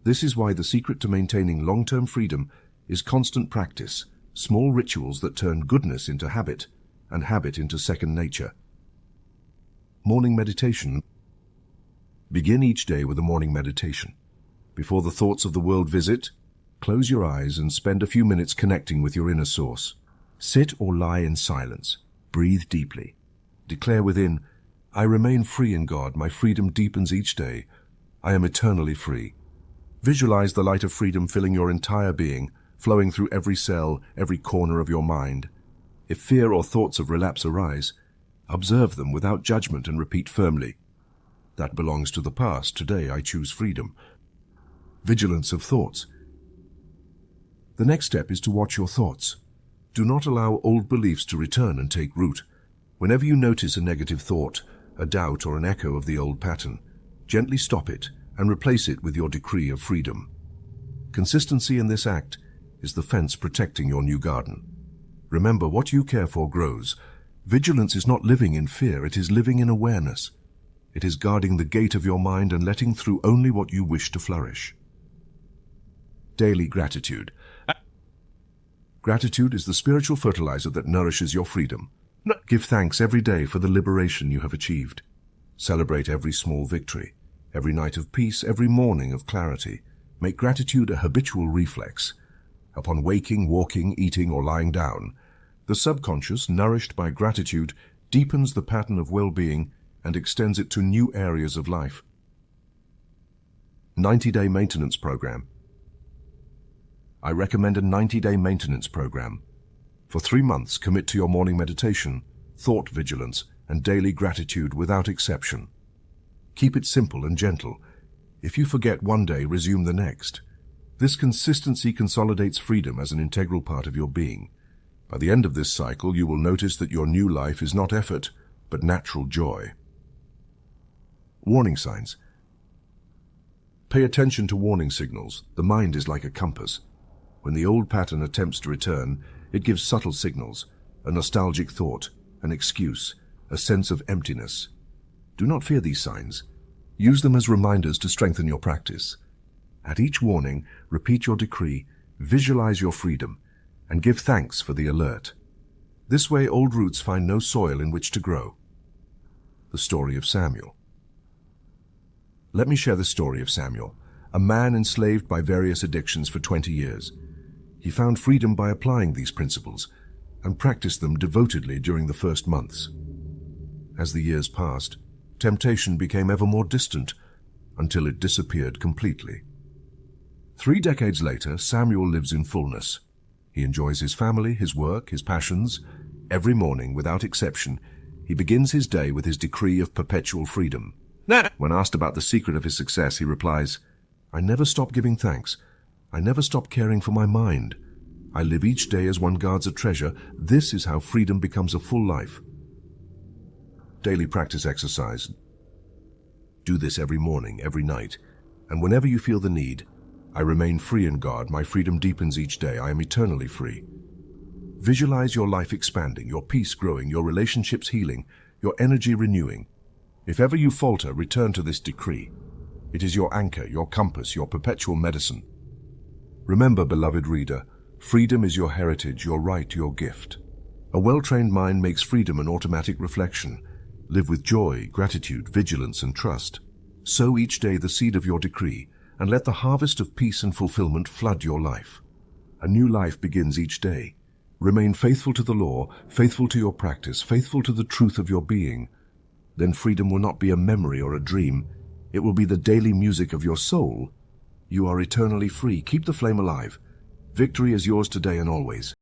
Speaker 1: This is why the secret to maintaining long-term freedom is constant practice, small rituals that turn goodness into habit and habit into second nature. Morning meditation. Begin each day with a morning meditation. Before the thoughts of the world visit, close your eyes and spend a few minutes connecting with your inner source. Sit or lie in silence. Breathe deeply. Declare within, I remain free in God. My freedom deepens each day. I am eternally free. Visualize the light of freedom filling your entire being, flowing through every cell, every corner of your mind. If fear or thoughts of relapse arise, observe them without judgment and repeat firmly, that belongs to the past. Today I choose freedom. Vigilance of thoughts. The next step is to watch your thoughts. Do not allow old beliefs to return and take root. Whenever you notice a negative thought, a doubt, or an echo of the old pattern, gently stop it and replace it with your decree of freedom. Consistency in this act is the fence protecting your new garden. Remember, what you care for grows. Vigilance is not living in fear, it is living in awareness. It is guarding the gate of your mind and letting through only what you wish to flourish. Daily gratitude. Gratitude is the spiritual fertilizer that nourishes your freedom. Give thanks every day for the liberation you have achieved. Celebrate every small victory, every night of peace, every morning of clarity. Make gratitude a habitual reflex. Upon waking, walking, eating, or lying down, the subconscious, nourished by gratitude, deepens the pattern of well-being and extends it to new areas of life. 90-day maintenance program. I recommend a 90-day maintenance program. For 3 months, commit to your morning meditation, thought vigilance, and daily gratitude without exception. Keep it simple and gentle. If you forget one day, resume the next. This consistency consolidates freedom as an integral part of your being. By the end of this cycle, you will notice that your new life is not effort, but natural joy. Warning signs. Pay attention to warning signals. The mind is like a compass. When the old pattern attempts to return, it gives subtle signals, a nostalgic thought, an excuse, a sense of emptiness. Do not fear these signs. Use them as reminders to strengthen your practice. At each warning, repeat your decree, visualize your freedom, and give thanks for the alert. This way, old roots find no soil in which to grow. The story of Samuel. Let me share the story of Samuel, a man enslaved by various addictions for 20 years. He found freedom by applying these principles and practiced them devotedly during the first months. As the years passed, temptation became ever more distant until it disappeared completely. 3 decades later, Samuel lives in fullness. He enjoys his family, his work, his passions. Every morning, without exception, he begins his day with his decree of perpetual freedom. When asked about the secret of his success, he replies, I never stop giving thanks. I never stop caring for my mind. I live each day as one guards a treasure. This is how freedom becomes a full life. Daily practice exercise. Do this every morning, every night, and whenever you feel the need. I remain free in God. My freedom deepens each day. I am eternally free. Visualize your life expanding, your peace growing, your relationships healing, your energy renewing. If ever you falter, return to this decree. It is your anchor, your compass, your perpetual medicine. Remember, beloved reader, freedom is your heritage, your right, your gift. A well-trained mind makes freedom an automatic reflection. Live with joy, gratitude, vigilance, and trust. Sow each day the seed of your decree, and let the harvest of peace and fulfillment flood your life. A new life begins each day. Remain faithful to the law, faithful to your practice, faithful to the truth of your being. Then freedom will not be a memory or a dream. It will be the daily music of your soul. You are eternally free. Keep the flame alive. Victory is yours today and always.